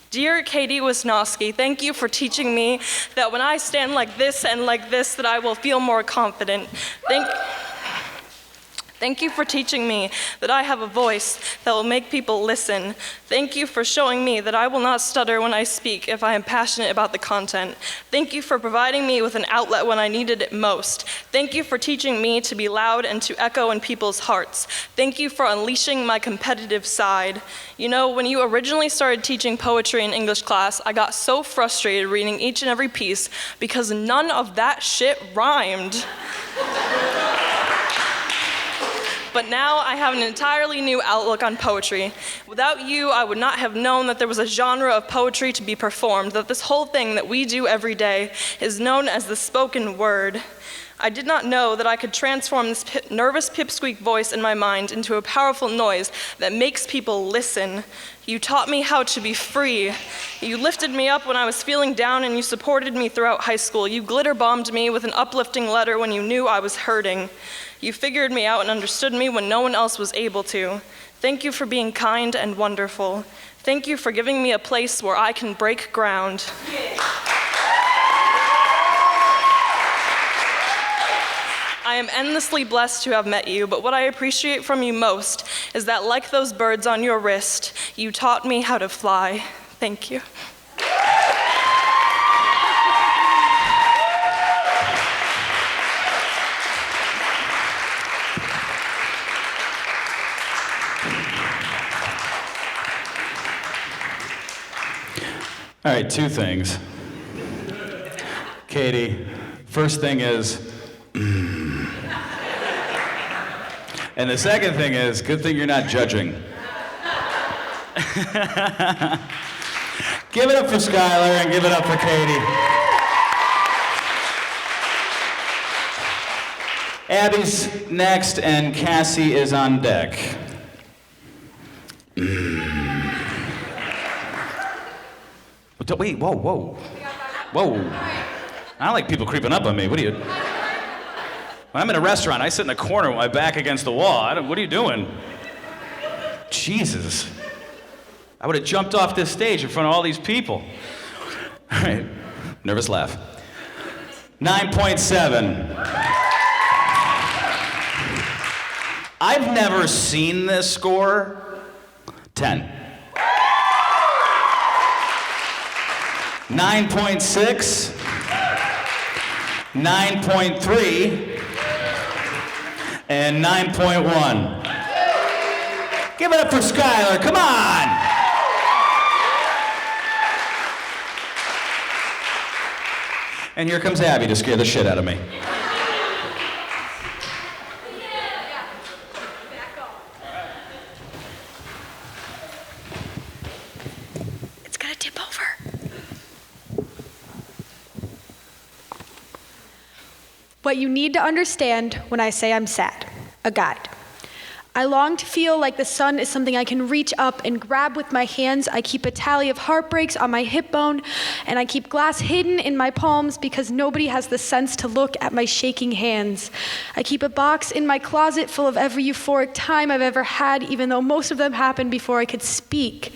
Dear Katie Wisnowski, thank you for teaching me that when I stand like this and like this, that I will feel more confident. Thank you for teaching me that I have a voice that will make people listen. Thank you for showing me that I will not stutter when I speak if I am passionate about the content. Thank you for providing me with an outlet when I needed it most. Thank you for teaching me to be loud and to echo in people's hearts. Thank you for unleashing my competitive side. You know, when you originally started teaching poetry in English class, I got so frustrated reading each and every piece because none of that shit rhymed. But now I have an entirely new outlook on poetry. Without you, I would not have known that there was a genre of poetry to be performed, that this whole thing that we do every day is known as the spoken word. I did not know that I could transform this nervous pipsqueak voice in my mind into a powerful noise that makes people listen. You taught me how to be free. You lifted me up when I was feeling down and you supported me throughout high school. You glitter bombed me with an uplifting letter when you knew I was hurting. You figured me out and understood me when no one else was able to. Thank you for being kind and wonderful. Thank you for giving me a place where I can break ground. I am endlessly blessed to have met you, but what I appreciate from you most is that, like those birds on your wrist, you taught me how to fly. Thank you. All right, two things. Katie, first thing is, and the second thing is, good thing you're not judging. Give it up for Skylar and give it up for Katie. Abby's next and Cassie is on deck. Wait, whoa. I don't like people creeping up on me. What are you? When I'm in a restaurant, I sit in the corner with my back against the wall. What are you doing? Jesus. I would have jumped off this stage in front of all these people. All right, nervous laugh. 9.7. I've never seen this score. 10. 9.6, 9.3, and 9.1. Give it up for Skylar, come on! And here comes Abby to scare the shit out of me. It's gonna tip over. What you need to understand when I say I'm sad, a guide. I long to feel like the sun is something I can reach up and grab with my hands. I keep a tally of heartbreaks on my hip bone, and I keep glass hidden in my palms because nobody has the sense to look at my shaking hands. I keep a box in my closet full of every euphoric time I've ever had, even though most of them happened before I could speak.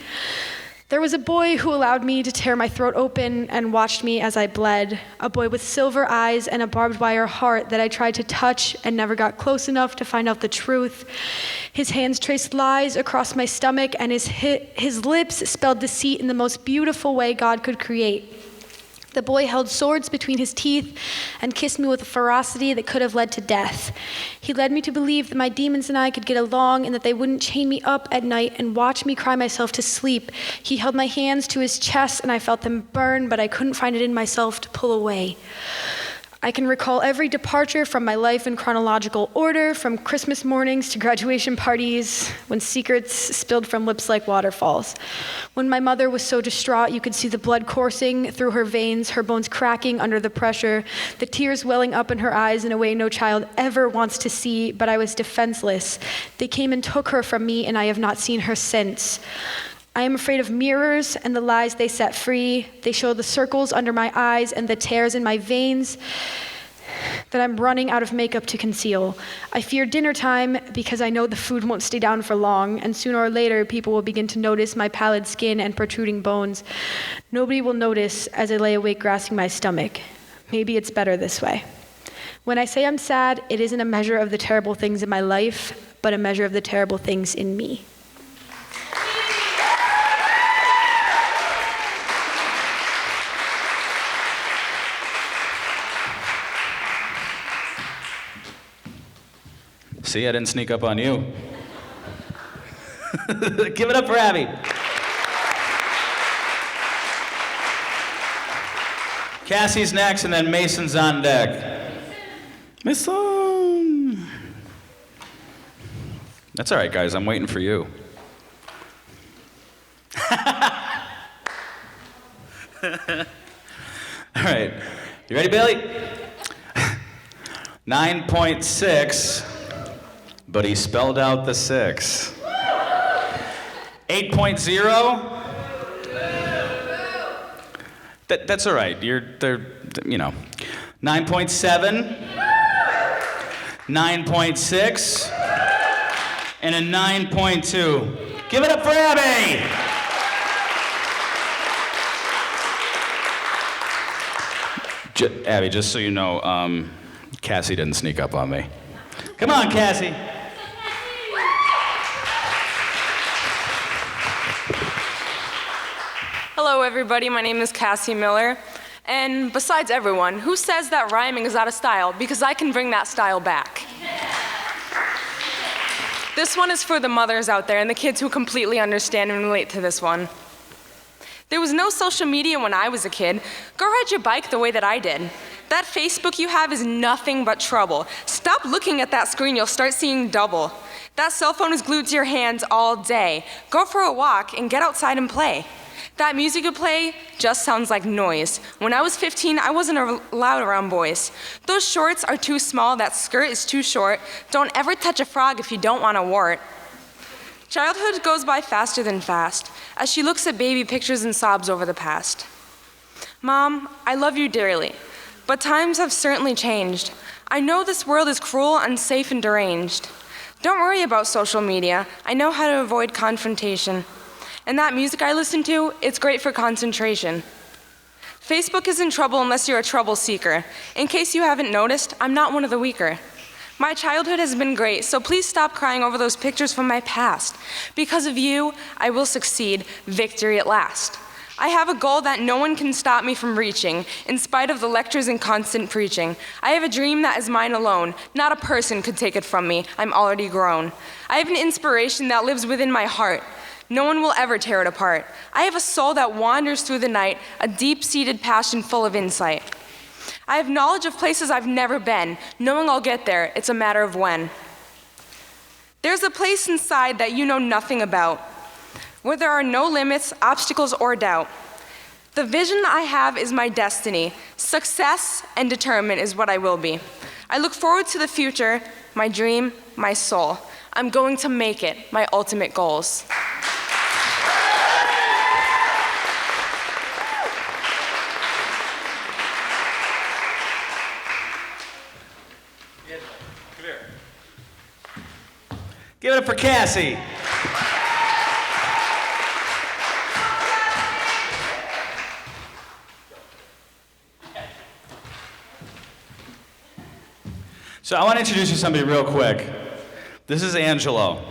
There was a boy who allowed me to tear my throat open and watched me as I bled. A boy with silver eyes and a barbed wire heart that I tried to touch and never got close enough to find out the truth. His hands traced lies across my stomach, and his lips spelled deceit in the most beautiful way God could create. The boy held swords between his teeth and kissed me with a ferocity that could have led to death. He led me to believe that my demons and I could get along and that they wouldn't chain me up at night and watch me cry myself to sleep. He held my hands to his chest and I felt them burn, but I couldn't find it in myself to pull away. I can recall every departure from my life in chronological order, from Christmas mornings to graduation parties, when secrets spilled from lips like waterfalls. When my mother was so distraught you could see the blood coursing through her veins, her bones cracking under the pressure, the tears welling up in her eyes in a way no child ever wants to see, but I was defenseless. They came and took her from me, and I have not seen her since. I am afraid of mirrors and the lies they set free. They show the circles under my eyes and the tears in my veins that I'm running out of makeup to conceal. I fear dinner time because I know the food won't stay down for long, and sooner or later people will begin to notice my pallid skin and protruding bones. Nobody will notice as I lay awake grasping my stomach. Maybe it's better this way. When I say I'm sad, it isn't a measure of the terrible things in my life, but a measure of the terrible things in me. See, I didn't sneak up on you. Give it up for Abby. Cassie's next, and then Mason's on deck. Mason! That's all right, guys. I'm waiting for you. All right. You ready, Billy? 9.6. But he spelled out the 6. 8.0? That's all right. They're 9.7, 9.6, and a 9.2. Give it up for Abby! Abby, just so you know, Cassie didn't sneak up on me. Come on, Cassie. Hello, everybody. My name is Cassie Miller. And besides everyone, who says that rhyming is out of style? Because I can bring that style back. This one is for the mothers out there and the kids who completely understand and relate to this one. There was no social media when I was a kid. Go ride your bike the way that I did. That Facebook you have is nothing but trouble. Stop looking at that screen, you'll start seeing double. That cell phone is glued to your hands all day. Go for a walk and get outside and play. That music you play just sounds like noise. When I was 15, I wasn't allowed around boys. Those shorts are too small, that skirt is too short. Don't ever touch a frog if you don't want a wart. Childhood goes by faster than fast, as she looks at baby pictures and sobs over the past. Mom, I love you dearly, but times have certainly changed. I know this world is cruel, unsafe, and deranged. Don't worry about social media. I know how to avoid confrontation. And that music I listen to, it's great for concentration. Facebook is in trouble unless you're a trouble seeker. In case you haven't noticed, I'm not one of the weaker. My childhood has been great, so please stop crying over those pictures from my past. Because of you, I will succeed, victory at last. I have a goal that no one can stop me from reaching, in spite of the lectures and constant preaching. I have a dream that is mine alone. Not a person could take it from me. I'm already grown. I have an inspiration that lives within my heart. No one will ever tear it apart. I have a soul that wanders through the night, a deep-seated passion full of insight. I have knowledge of places I've never been, knowing I'll get there, it's a matter of when. There's a place inside that you know nothing about, where there are no limits, obstacles, or doubt. The vision I have is my destiny. Success and determined is what I will be. I look forward to the future, my dream, my soul. I'm going to make it my ultimate goals. Give it up for Cassie. So I want to introduce you to somebody real quick. This is Angelo.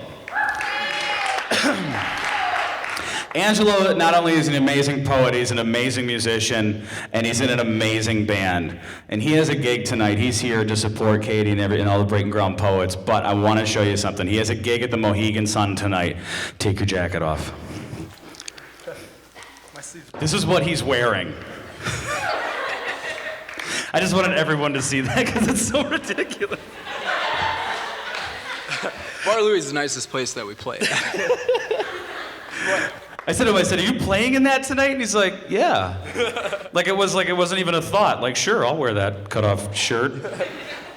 Angelo not only is an amazing poet, he's an amazing musician, and he's in an amazing band. And he has a gig tonight. He's here to support Katie and all the Breaking Ground poets, but I want to show you something. He has a gig at the Mohegan Sun tonight. Take your jacket off. This is what he's wearing. I just wanted everyone to see that because it's so ridiculous. Bar Louie is the nicest place that we play. I said to him, are you playing in that tonight? And he's like, yeah. Like it wasn't even a thought. Like, sure, I'll wear that cutoff shirt.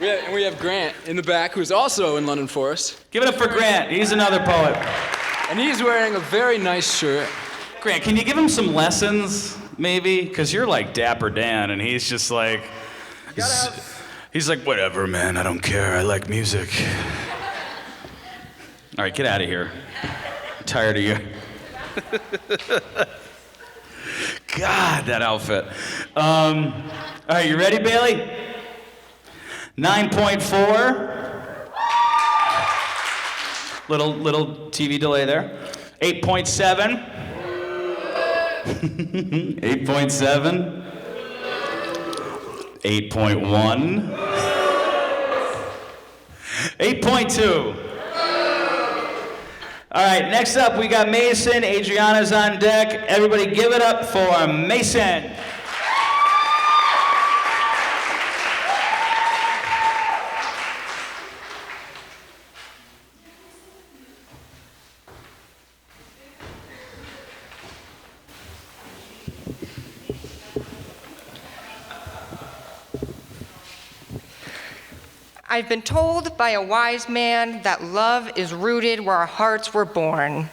And we have Grant in the back, who's also in London Forest. Give it up for Grant. He's another poet. And he's wearing a very nice shirt. Grant, can you give him some lessons, maybe? Because you're like Dapper Dan, and he's just like... He's like, whatever, man, I don't care. I like music. All right, get out of here. I'm tired of you. God, that outfit. All right, you ready, Bailey? 9.4. Little TV delay there. 8.7. 8.7. 8.1. 8.2. All right, next up we got Mason. Adriana's on deck. Everybody give it up for Mason. I've been told by a wise man that love is rooted where our hearts were born.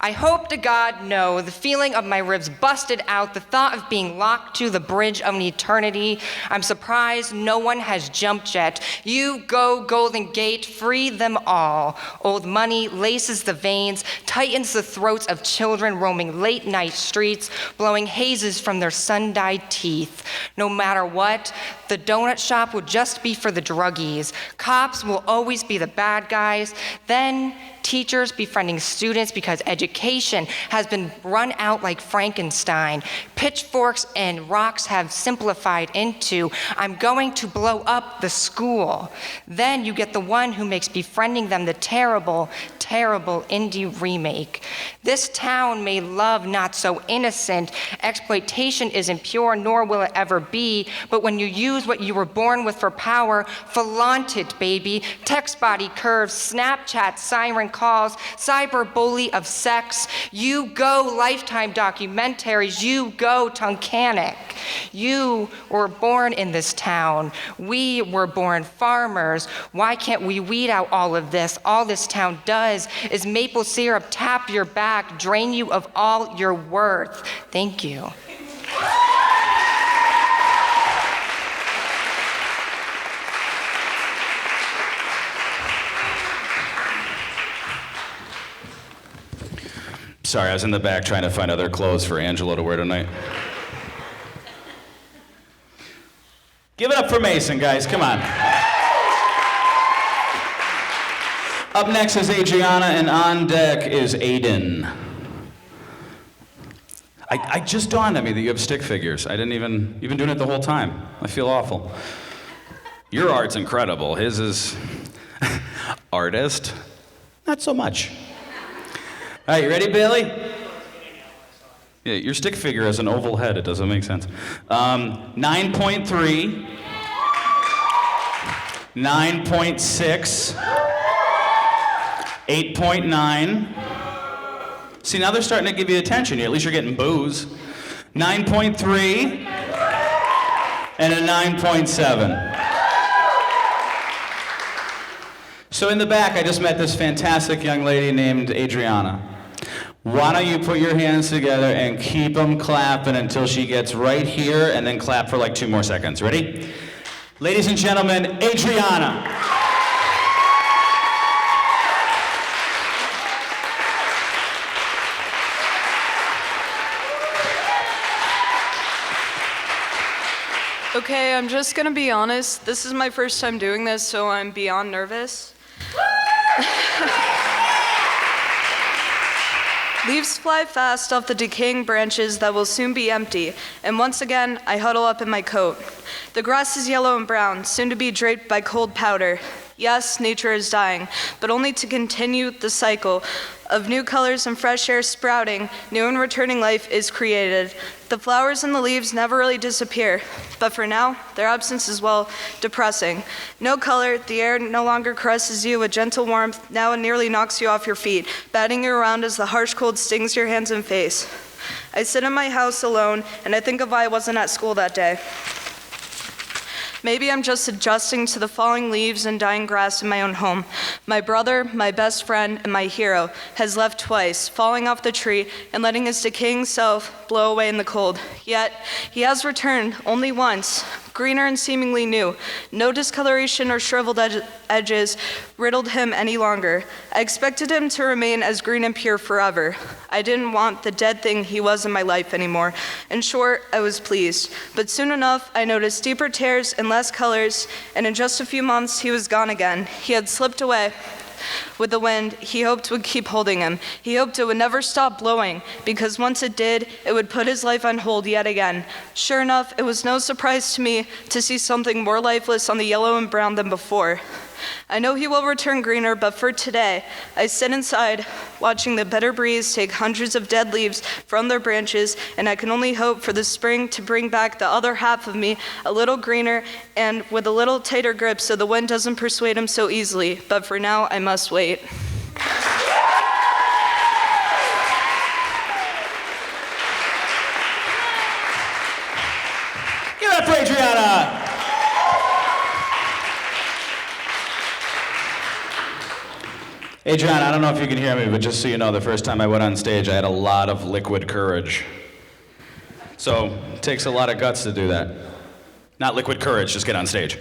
I hope to God, no, the feeling of my ribs busted out, the thought of being locked to the bridge of an eternity. I'm surprised no one has jumped yet. You go, Golden Gate, free them all. Old money laces the veins, tightens the throats of children roaming late night streets, blowing hazes from their sun-dyed teeth. No matter what, the donut shop will just be for the druggies. Cops will always be the bad guys. Then teachers befriending students because education has been run out like Frankenstein. Pitchforks and rocks have simplified into, I'm going to blow up the school. Then you get the one who makes befriending them the terrible, terrible indie remake. This town made love not so innocent. Exploitation isn't pure, nor will it ever be. But when you use what you were born with for power, flaunt it, baby. Text body curves, Snapchat, siren calls, cyberbully of sex. You go Lifetime documentaries. You go Tunkhannock. You were born in this town. We were born farmers. Why can't we weed out all of this? All this town does is maple syrup tap your back, drain you of all your worth. Thank you. Sorry, I was in the back trying to find other clothes for Angelo to wear tonight. Give it up for Mason, guys, come on. Up next is Adriana, and on deck is Aiden. I just dawned on me that you have stick figures. You've been doing it the whole time. I feel awful. Your art's incredible. His is artist, not so much. All right, you ready, Bailey? Yeah, your stick figure has an oval head. It doesn't make sense. 9.3, 9.6, 8.9. See, now they're starting to give you attention. At least you're getting booze. 9.3 and a 9.7. So in the back, I just met this fantastic young lady named Adriana. Why don't you put your hands together and keep them clapping until she gets right here, and then clap for like 2 more seconds. Ready? Ladies and gentlemen, Adriana. Okay, I'm just gonna be honest. This is my first time doing this, so I'm beyond nervous. Leaves fly fast off the decaying branches that will soon be empty, and once again, I huddle up in my coat. The grass is yellow and brown, soon to be draped by cold powder. Yes, nature is dying, but only to continue the cycle of new colors and fresh air sprouting, new and returning life is created. The flowers and the leaves never really disappear, but for now, their absence is, well, depressing. No color, the air no longer caresses you with gentle warmth, now it nearly knocks you off your feet, batting you around as the harsh cold stings your hands and face. I sit in my house alone, and I think of why I wasn't at school that day. Maybe I'm just adjusting to the falling leaves and dying grass in my own home. My brother, my best friend, and my hero has left twice, falling off the tree and letting his decaying self blow away in the cold. Yet, he has returned only once, greener and seemingly new. No discoloration or shriveled edges riddled him any longer. I expected him to remain as green and pure forever. I didn't want the dead thing he was in my life anymore. In short, I was pleased. But soon enough, I noticed deeper tears and less colors, and in just a few months, he was gone again. He had slipped away. With the wind, he hoped would keep holding him. He hoped it would never stop blowing, because once it did, it would put his life on hold yet again. Sure enough, it was no surprise to me to see something more lifeless on the yellow and brown than before. I know he will return greener, but for today, I sit inside, watching the bitter breeze take hundreds of dead leaves from their branches, and I can only hope for the spring to bring back the other half of me, a little greener and with a little tighter grip so the wind doesn't persuade him so easily. But for now, I must wait. Give it up for Adriana! Adriana, I don't know if you can hear me, but just so you know, the first time I went on stage, I had a lot of liquid courage. So, it takes a lot of guts to do that. Not liquid courage, just get on stage.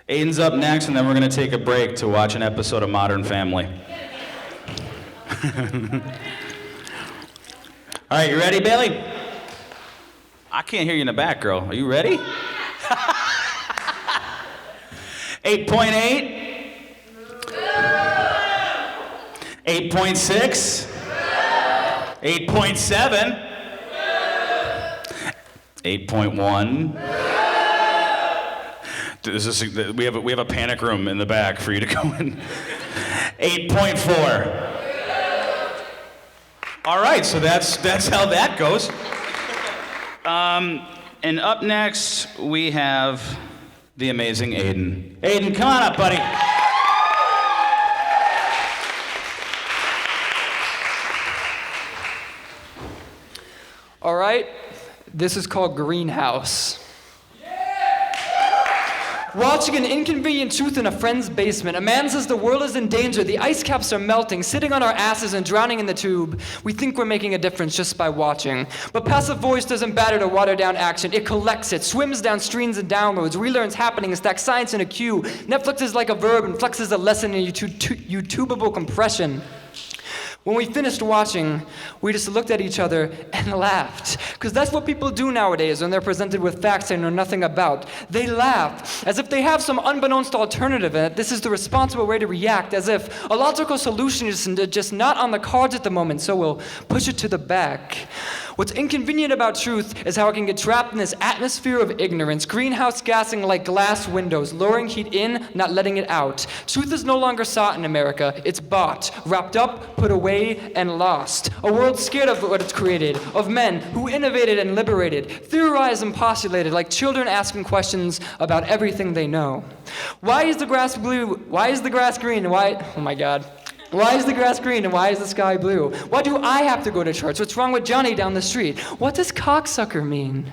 Aiden's up next, and then we're going to take a break to watch an episode of Modern Family. All right, you ready, Bailey? I can't hear you in the back, girl. Are you ready? 8.8. 8.6. 8.7. 8.1. We have a panic room in the back for you to go in. 8.4. All right, so that's how that goes. And up next we have the amazing Aiden. Aiden, come on up, buddy. All right, this is called Greenhouse. Watching an inconvenient truth in a friend's basement, a man says the world is in danger, the ice caps are melting, sitting on our asses and drowning in the tube. We think we're making a difference just by watching. But passive voice doesn't batter to water down action. It collects it, swims down streams and downloads, relearns happening and stacks science in a queue. Netflix is like a verb and Flex is a lesson in YouTubeable compression. When we finished watching, we just looked at each other and laughed. Because that's what people do nowadays when they're presented with facts they know nothing about. They laugh, as if they have some unbeknownst alternative, and this is the responsible way to react, as if a logical solution is just not on the cards at the moment, so we'll push it to the back. What's inconvenient about truth is how it can get trapped in this atmosphere of ignorance, greenhouse gassing like glass windows, luring heat in, not letting it out. Truth is no longer sought in America, it's bought, wrapped up, put away, and lost. A world scared of what it's created, of men who innovated and liberated, theorized and postulated like children asking questions about everything they know. Why is the grass blue? Why is the grass green? Why, oh my God. Why is the grass green and why is the sky blue? Why do I have to go to church? What's wrong with Johnny down the street? What does cocksucker mean?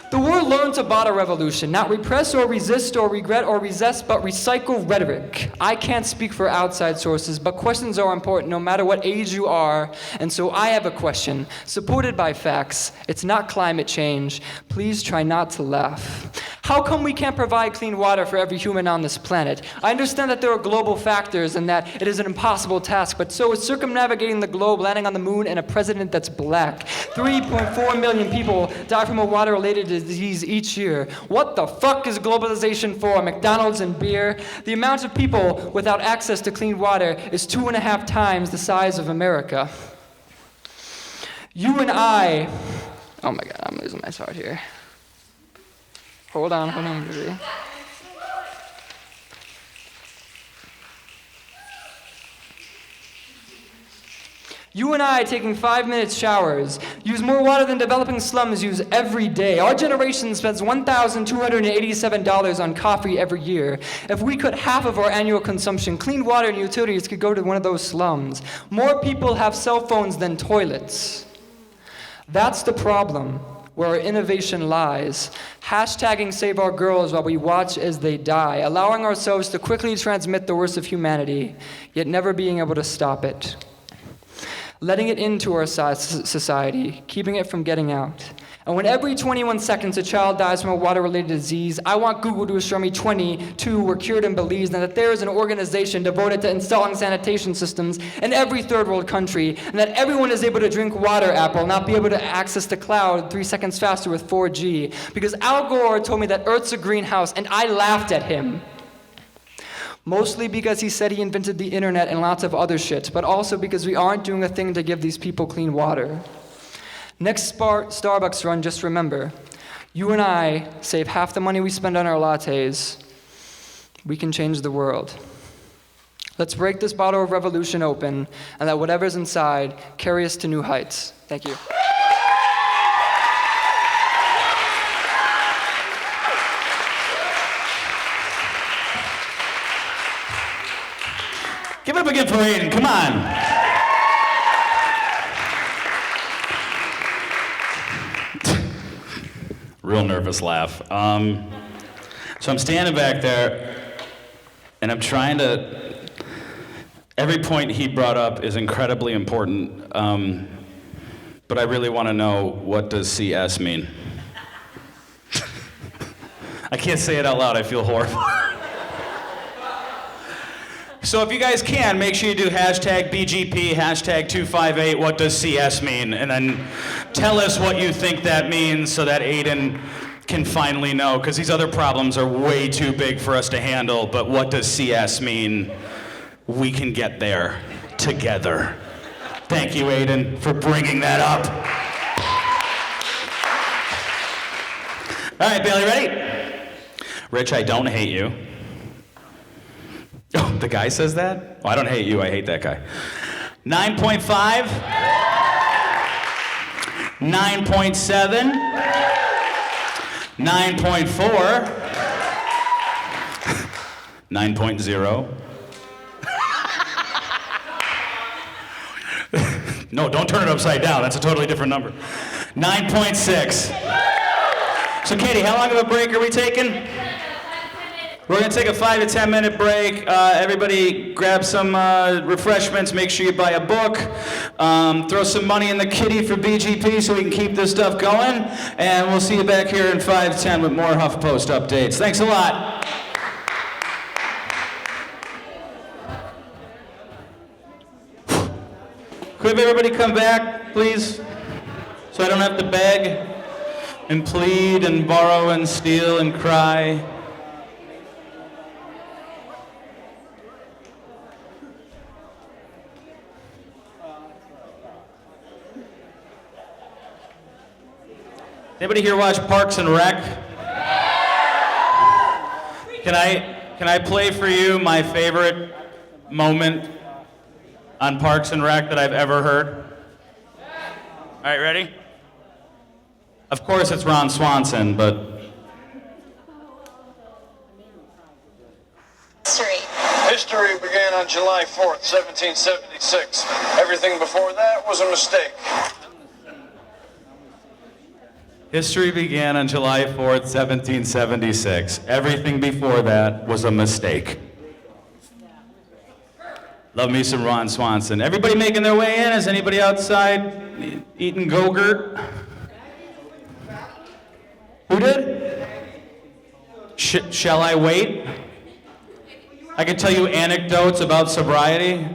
The world learns about a revolution, not repress or resist or regret or resist, but recycle rhetoric. I can't speak for outside sources, but questions are important no matter what age you are. And so I have a question, supported by facts. It's not climate change. Please try not to laugh. How come we can't provide clean water for every human on this planet? I understand that there are global factors and that it is an impossible task, but so is circumnavigating the globe, landing on the moon, and a president that's black. 3.4 million people die from a water-related disease each year. What the fuck is globalization for? McDonald's and beer? The amount of people without access to clean water is 2.5 times the size of America. You and I... Oh my God, I'm losing my thought here. Hold on, baby. You and I taking 5-minute showers use more water than developing slums use every day. Our generation spends $1,287 on coffee every year. If we cut half of our annual consumption, clean water and utilities could go to one of those slums. More people have cell phones than toilets. That's the problem, where our innovation lies. Hashtagging Save Our Girls while we watch as they die, allowing ourselves to quickly transmit the worst of humanity, yet never being able to stop it. Letting it into our society, keeping it from getting out. And when every 21 seconds a child dies from a water-related disease, I want Google to assure me 22 were cured in Belize, and that there is an organization devoted to installing sanitation systems in every third world country, and that everyone is able to drink water, Apple, not be able to access the cloud 3 seconds faster with 4G. Because Al Gore told me that Earth's a greenhouse, and I laughed at him. Mostly because he said he invented the internet and lots of other shit, but also because we aren't doing a thing to give these people clean water. Next Starbucks run, just remember, you and I save half the money we spend on our lattes. We can change the world. Let's break this bottle of revolution open and let whatever's inside carry us to new heights. Thank you. Give it up again for Aiden, come on. Real nervous laugh. So I'm standing back there, and I'm trying to, every point he brought up is incredibly important, but I really want to know, what does CS mean? I can't say it out loud, I feel horrible. So if you guys can, make sure you do hashtag BGP, hashtag 258, what does CS mean? And then tell us what you think that means so that Aiden can finally know, because these other problems are way too big for us to handle, but what does CS mean? We can get there together. Thank you, Aiden, for bringing that up. All right, Bailey, ready? Rich, I don't hate you. Oh, the guy says that? Oh, I don't hate you, I hate that guy. 9.5, 9.7, 9.4, 9.0. No, don't turn it upside down, that's a totally different number. 9.6. So Katie, how long of a break are we taking? We're going to take a 5 to 10 minute break. Everybody grab some refreshments. Make sure you buy a book. Throw some money in the kitty for BGP so we can keep this stuff going. And we'll see you back here in 5 to 10 with more HuffPost updates. Thanks a lot. Could everybody come back, please? So I don't have to beg and plead and borrow and steal and cry. Anybody here watch Parks and Rec? Can I play for you my favorite moment on Parks and Rec that I've ever heard? All right, ready? Of course it's Ron Swanson, but... History began on July 4th, 1776. Everything before that was a mistake. History began on July 4th, 1776. Everything before that was a mistake. Love me some Ron Swanson. Everybody making their way in? Is anybody outside eating Go-Gurt? Who did? Shall I wait? I can tell you anecdotes about sobriety.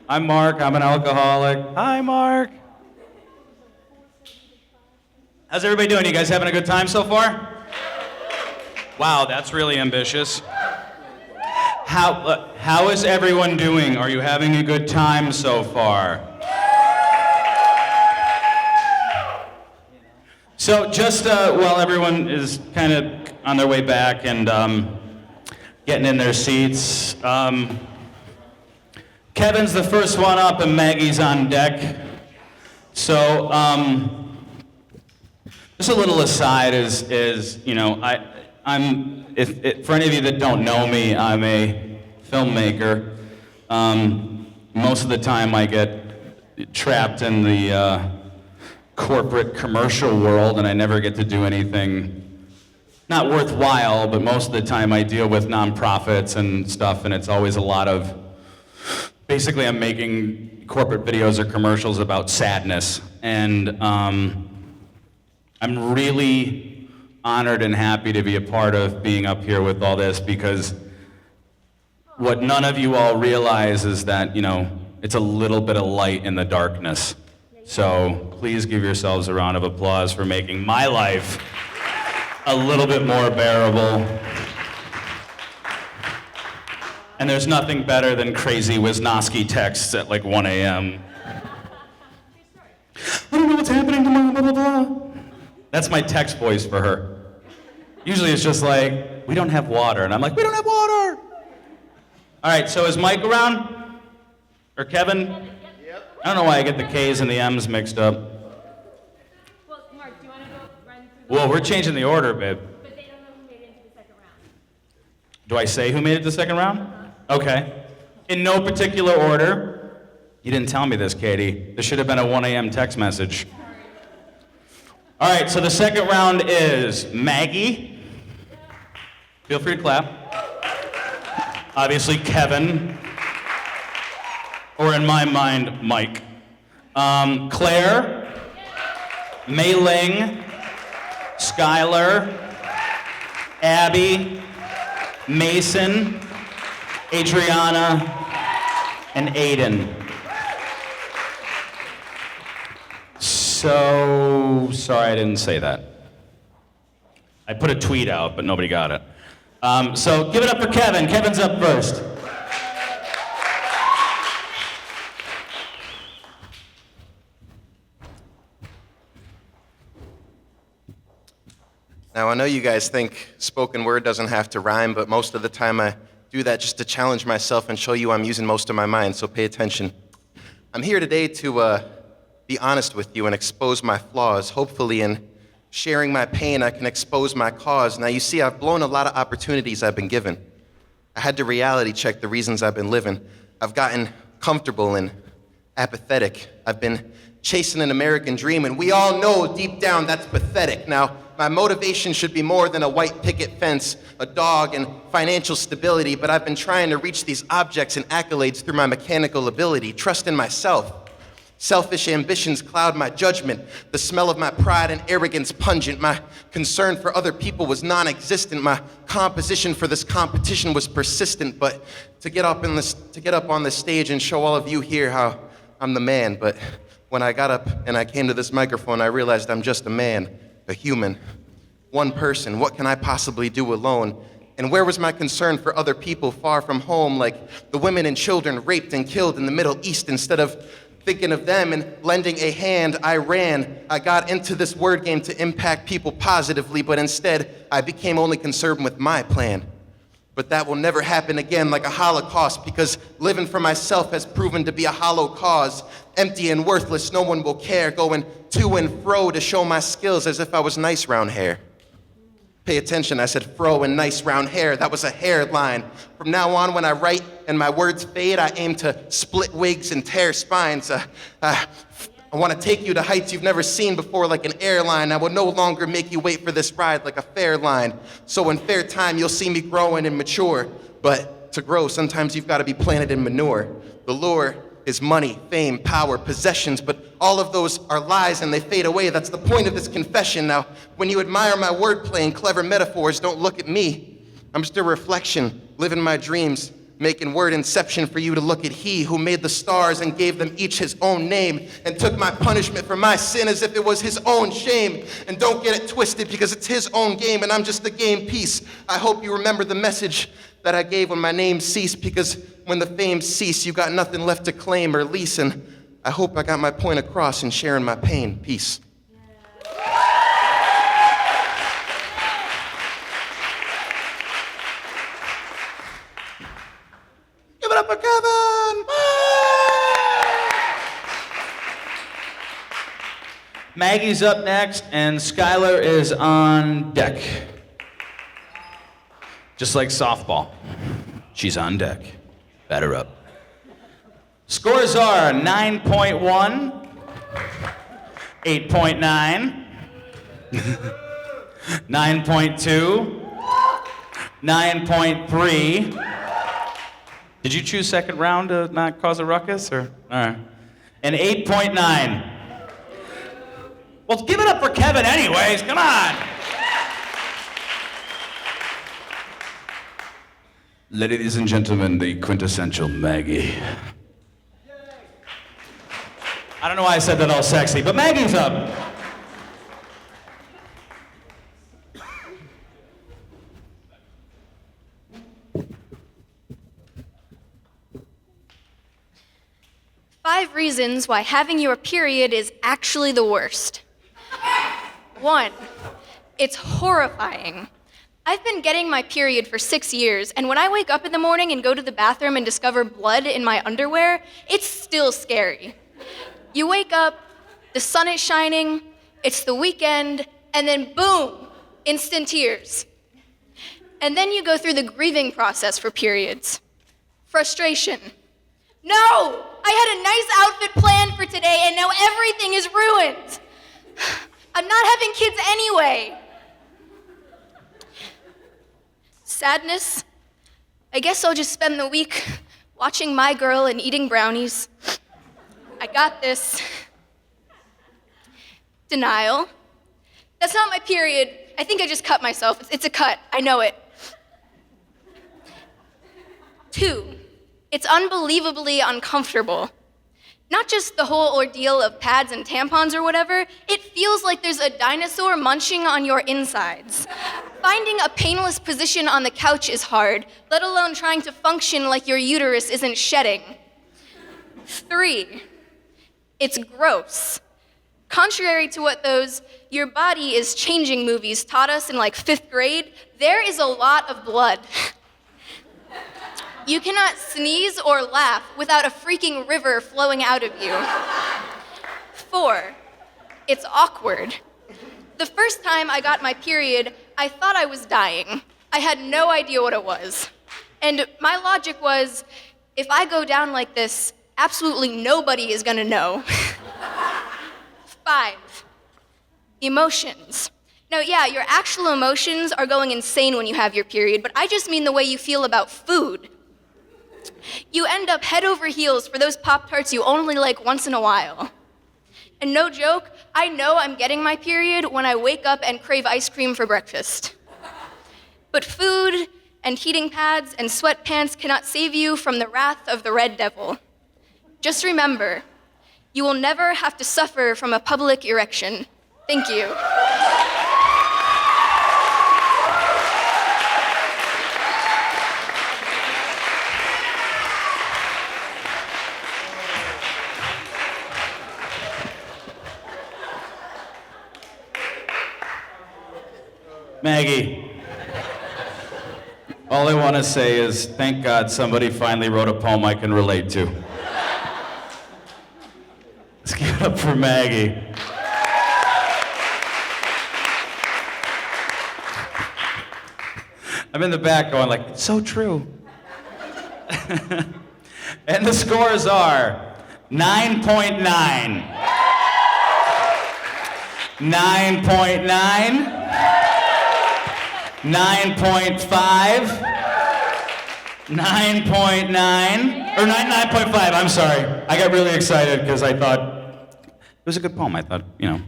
I'm Mark, I'm an alcoholic. Hi, Mark. How's everybody doing? You guys having a good time so far? Wow, that's really ambitious. How is everyone doing? Are you having a good time so far? So just while everyone is kind of on their way back and getting in their seats, Kevin's the first one up and Maggie's on deck. So, just a little aside is you know, for any of you that don't know me, I'm a filmmaker. Most of the time I get trapped in the corporate commercial world and I never get to do anything not worthwhile, but most of the time I deal with nonprofits and stuff, and it's always a lot of, basically I'm making corporate videos or commercials about sadness. And I'm really honored and happy to be a part of being up here with all this, because what none of you all realize is that, you know, it's a little bit of light in the darkness. So please give yourselves a round of applause for making my life a little bit more bearable. And there's nothing better than crazy Wisnowski texts at like 1 a.m. I don't know what's happening tomorrow, blah, blah, blah. That's my text voice for her. Usually it's just like, we don't have water. And I'm like, we don't have water. All right, so is Mike around? Or Kevin? Yep. I don't know why I get the K's and the M's mixed up. Well, Mark, do you want to go run through Well, we're changing the order, babe. But they don't know who made it into the second round. Do I say who made it to the second round? Okay. In no particular order. You didn't tell me this, Katie. This should have been a 1 a.m. text message. All right, so the second round is Maggie. Feel free to clap. Obviously, Kevin. Or in my mind, Mike. Claire. Mei Ling. Skylar. Abby. Mason. Adriana. And Aiden. So sorry I didn't say that. I put a tweet out, but nobody got it. So give it up for Kevin. Kevin's up first. Now, I know you guys think spoken word doesn't have to rhyme, but most of the time I do that just to challenge myself and show you I'm using most of my mind, so pay attention. I'm here today to be honest with you and expose my flaws. Hopefully, in sharing my pain, I can expose my cause. Now, you see, I've blown a lot of opportunities I've been given. I had to reality check the reasons I've been living. I've gotten comfortable and apathetic. I've been chasing an American dream, and we all know deep down that's pathetic. Now, my motivation should be more than a white picket fence, a dog, and financial stability, but I've been trying to reach these objects and accolades through my mechanical ability, trust in myself. Selfish ambitions cloud my judgment. The smell of my pride and arrogance pungent. My concern for other people was non-existent. My composition for this competition was persistent. But to get up on this stage and show all of you here how I'm the man. But when I got up and I came to this microphone, I realized I'm just a man, a human, one person. What can I possibly do alone? And where was my concern for other people far from home, like the women and children raped and killed in the Middle East? Instead of thinking of them and lending a hand, I ran. I got into this word game to impact people positively, but instead, I became only concerned with my plan. But that will never happen again, like a Holocaust, because living for myself has proven to be a hollow cause. Empty and worthless, no one will care, going to and fro to show my skills as if I was nice round hair. Pay attention, I said fro and nice round hair. That was a hairline. From now on, when I write and my words fade, I aim to split wigs and tear spines. I want to take you to heights you've never seen before, like an airline. I will no longer make you wait for this ride like a fair line. So in fair time, you'll see me growing and mature. But to grow, sometimes you've got to be planted in manure. The lure is money, fame, power, possessions, but all of those are lies and they fade away. That's the point of this confession. Now, when you admire my wordplay and clever metaphors, don't look at me. I'm just a reflection, living my dreams, making word inception for you to look at he who made the stars and gave them each his own name and took my punishment for my sin as if it was his own shame. And don't get it twisted because it's his own game and I'm just the game piece. I hope you remember the message that I gave when my name ceased, because when the fame ceased, you got nothing left to claim or lease. And I hope I got my point across in sharing my pain. Peace. Give it up up for Kevin! Maggie's up next, and Skylar is on deck. Just like softball. She's on deck. Batter up. Scores are 9.1, 8.9, 9.2, 9.3. Did you choose second round to not cause a ruckus? Or? All right. And 8.9. Well, give it up for Kevin anyways, come on. Ladies and gentlemen, the quintessential Maggie. I don't know why I said that all sexy, but Maggie's up. Five reasons why having your period is actually the worst. 1, it's horrifying. I've been getting my period for 6 years, and when I wake up in the morning and go to the bathroom and discover blood in my underwear, it's still scary. You wake up, the sun is shining, it's the weekend, and then boom, instant tears. And then you go through the grieving process for periods. Frustration. No! I had a nice outfit planned for today, and now everything is ruined. I'm not having kids anyway. Sadness. I guess I'll just spend the week watching My Girl and eating brownies. I got this. Denial. That's not my period. I think I just cut myself. It's a cut. I know it. 2, it's unbelievably uncomfortable. Not just the whole ordeal of pads and tampons or whatever, it feels like there's a dinosaur munching on your insides. Finding a painless position on the couch is hard, let alone trying to function like your uterus isn't shedding. 3, it's gross. Contrary to what those "your body is changing" movies taught us in like 5th grade, there is a lot of blood. You cannot sneeze or laugh without a freaking river flowing out of you. 4, it's awkward. The first time I got my period, I thought I was dying. I had no idea what it was. And my logic was, if I go down like this, absolutely nobody is gonna know. 5, emotions. Now, yeah, your actual emotions are going insane when you have your period, but I just mean the way you feel about food. You end up head over heels for those Pop-Tarts you only like once in a while. And no joke, I know I'm getting my period when I wake up and crave ice cream for breakfast. But food and heating pads and sweatpants cannot save you from the wrath of the red devil. Just remember, you will never have to suffer from a public erection. Thank you. Maggie, all I want to say is thank God somebody finally wrote a poem I can relate to. Let's give it up for Maggie. I'm in the back going like, it's so true. And the scores are 9.9, 9.9, 9.5, 9.9, or 9.5, I'm sorry. I got really excited because I thought, it was a good poem, I thought, you know.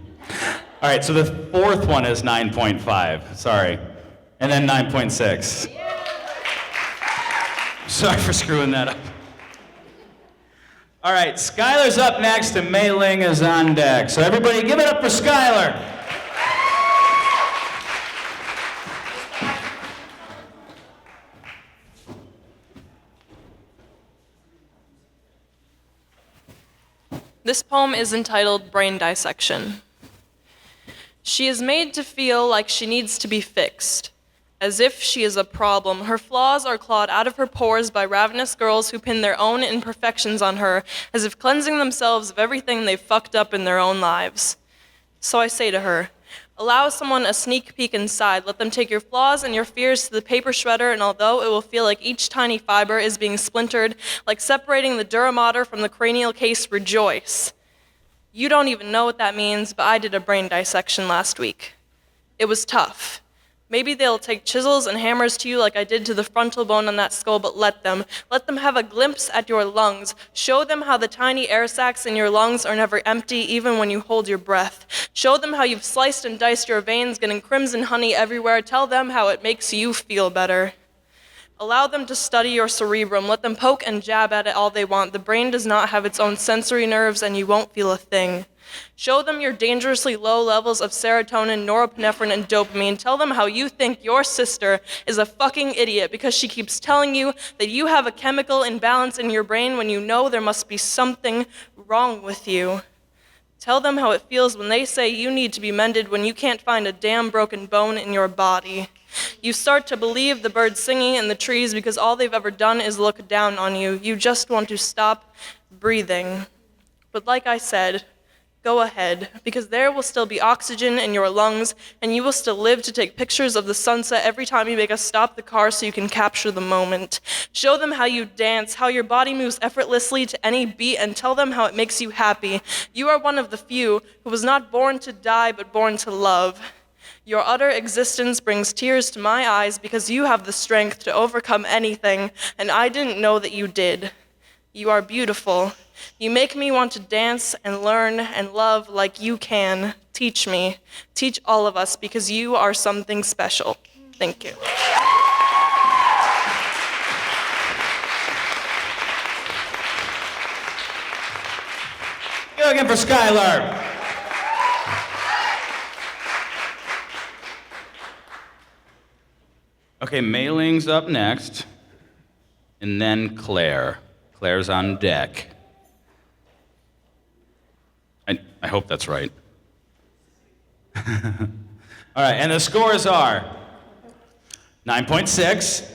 All right, so the fourth one is 9.5, sorry. And then 9.6. Sorry for screwing that up. All right, Skylar's up next and Mei Ling is on deck. So everybody give it up for Skylar. This poem is entitled Brain Dissection. She is made to feel like she needs to be fixed, as if she is a problem. Her flaws are clawed out of her pores by ravenous girls who pin their own imperfections on her, as if cleansing themselves of everything they've fucked up in their own lives. So I say to her, allow someone a sneak peek inside. Let them take your flaws and your fears to the paper shredder, and although it will feel like each tiny fiber is being splintered, like separating the dura mater from the cranial case, rejoice. You don't even know what that means, but I did a brain dissection last week. It was tough. Maybe they'll take chisels and hammers to you like I did to the frontal bone on that skull, but let them. Let them have a glimpse at your lungs. Show them how the tiny air sacs in your lungs are never empty, even when you hold your breath. Show them how you've sliced and diced your veins, getting crimson honey everywhere. Tell them how it makes you feel better. Allow them to study your cerebrum. Let them poke and jab at it all they want. The brain does not have its own sensory nerves, and you won't feel a thing. Show them your dangerously low levels of serotonin, norepinephrine, and dopamine. Tell them how you think your sister is a fucking idiot because she keeps telling you that you have a chemical imbalance in your brain when you know there must be something wrong with you. Tell them how it feels when they say you need to be mended when you can't find a damn broken bone in your body. You start to believe the birds singing in the trees because all they've ever done is look down on you. You just want to stop breathing. But like I said, go ahead, because there will still be oxygen in your lungs, and you will still live to take pictures of the sunset every time you make us stop the car so you can capture the moment. Show them how you dance, how your body moves effortlessly to any beat, and tell them how it makes you happy. You are one of the few who was not born to die, but born to love. Your utter existence brings tears to my eyes because you have the strength to overcome anything, and I didn't know that you did. You are beautiful. You make me want to dance and learn and love like you can. Teach me. Teach all of us, because you are something special. Thank you. Go again for Skylar. Okay, Mailing's up next, and then Claire. Claire's on deck. I hope that's right. All right, and the scores are 9.6,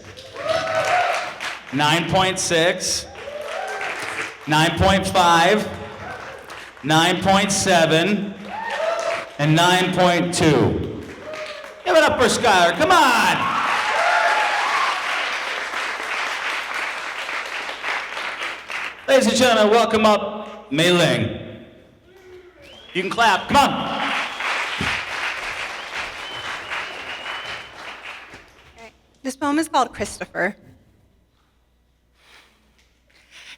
9.6, 9.5, 9.7, and 9.2. Give it up for Skylar, come on! Ladies and gentlemen, welcome up Mei Ling. You can clap, come on. This poem is called Christopher.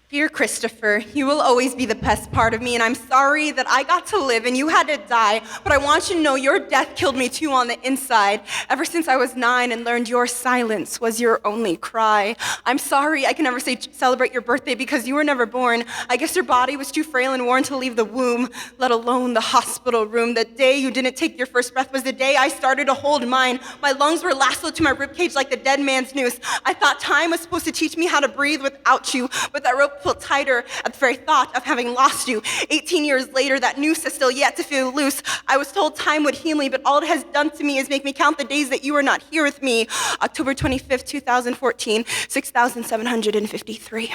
Dear Christopher, you will always be the best part of me, and I'm sorry that I got to live and you had to die, but I want you to know your death killed me too on the inside. Ever since I was 9 and learned your silence was your only cry. I'm sorry I can never celebrate your birthday because you were never born. I guess your body was too frail and worn to leave the womb, let alone the hospital room. The day you didn't take your first breath was the day I started to hold mine. My lungs were lassoed to my ribcage like the dead man's noose. I thought time was supposed to teach me how to breathe without you, but that rope felt tighter at the very thought of having lost you. 18 years later, that noose is still yet to feel loose. I was told time would heal me, but all it has done to me is make me count the days that you are not here with me. October 25th, 2014, 6,753.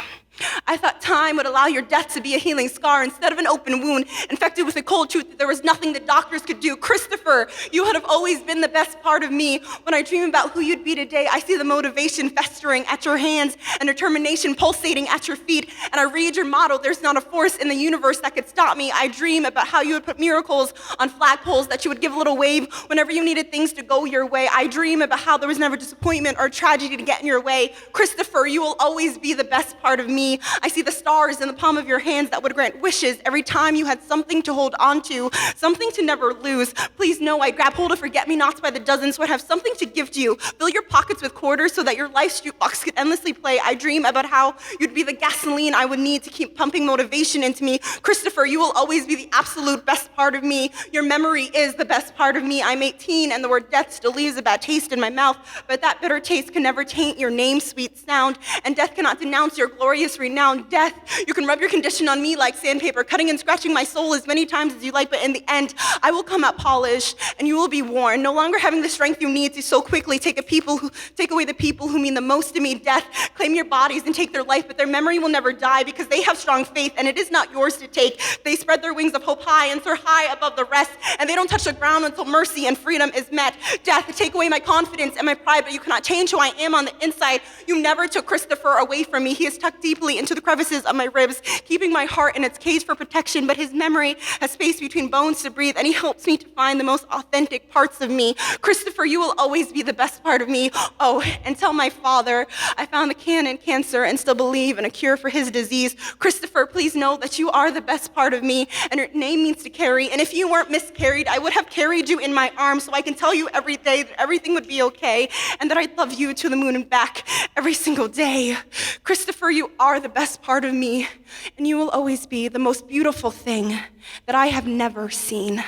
I thought time would allow your death to be a healing scar instead of an open wound, infected with a cold truth that there was nothing the doctors could do. Christopher, you have always been the best part of me. When I dream about who you'd be today, I see the motivation festering at your hands and determination pulsating at your feet. And I read your motto, there's not a force in the universe that could stop me. I dream about how you would put miracles on flagpoles, that you would give a little wave whenever you needed things to go your way. I dream about how there was never disappointment or tragedy to get in your way. Christopher, you will always be the best part of me. I see the stars in the palm of your hands that would grant wishes every time you had something to hold on to, something to never lose. Please know I grab hold of forget-me-nots by the dozens, so I'd have something to give to you. Fill your pockets with quarters so that your life's jukebox could endlessly play. I dream about how you'd be the gasoline I would need to keep pumping motivation into me. Christopher, you will always be the absolute best part of me. Your memory is the best part of me. I'm 18 and the word death still leaves a bad taste in my mouth, but that bitter taste can never taint your name's sweet sound, and death cannot denounce your glorious renown. Death death. You can rub your condition on me like sandpaper, cutting and scratching my soul as many times as you like, but in the end, I will come out polished and you will be worn, no longer having the strength you need to so quickly take away the people who mean the most to me. Death, claim your bodies and take their life, but their memory will never die because they have strong faith and it is not yours to take. They spread their wings of hope high and soar high above the rest, and they don't touch the ground until mercy and freedom is met. Death, take away my confidence and my pride, but you cannot change who I am on the inside. You never took Christopher away from me. He is tucked deeply into the crevices of my ribs, keeping my heart in its cage for protection, but his memory has space between bones to breathe, and he helps me to find the most authentic parts of me. Christopher, you will always be the best part of me. Oh, and tell my father I found the cancer and still believe in a cure for his disease. Christopher, please know that you are the best part of me, and your name means to carry, and if you weren't miscarried, I would have carried you in my arms so I can tell you every day that everything would be okay, and that I'd love you to the moon and back every single day. Christopher, you are the best part of me, and you will always be the most beautiful thing that I have never seen.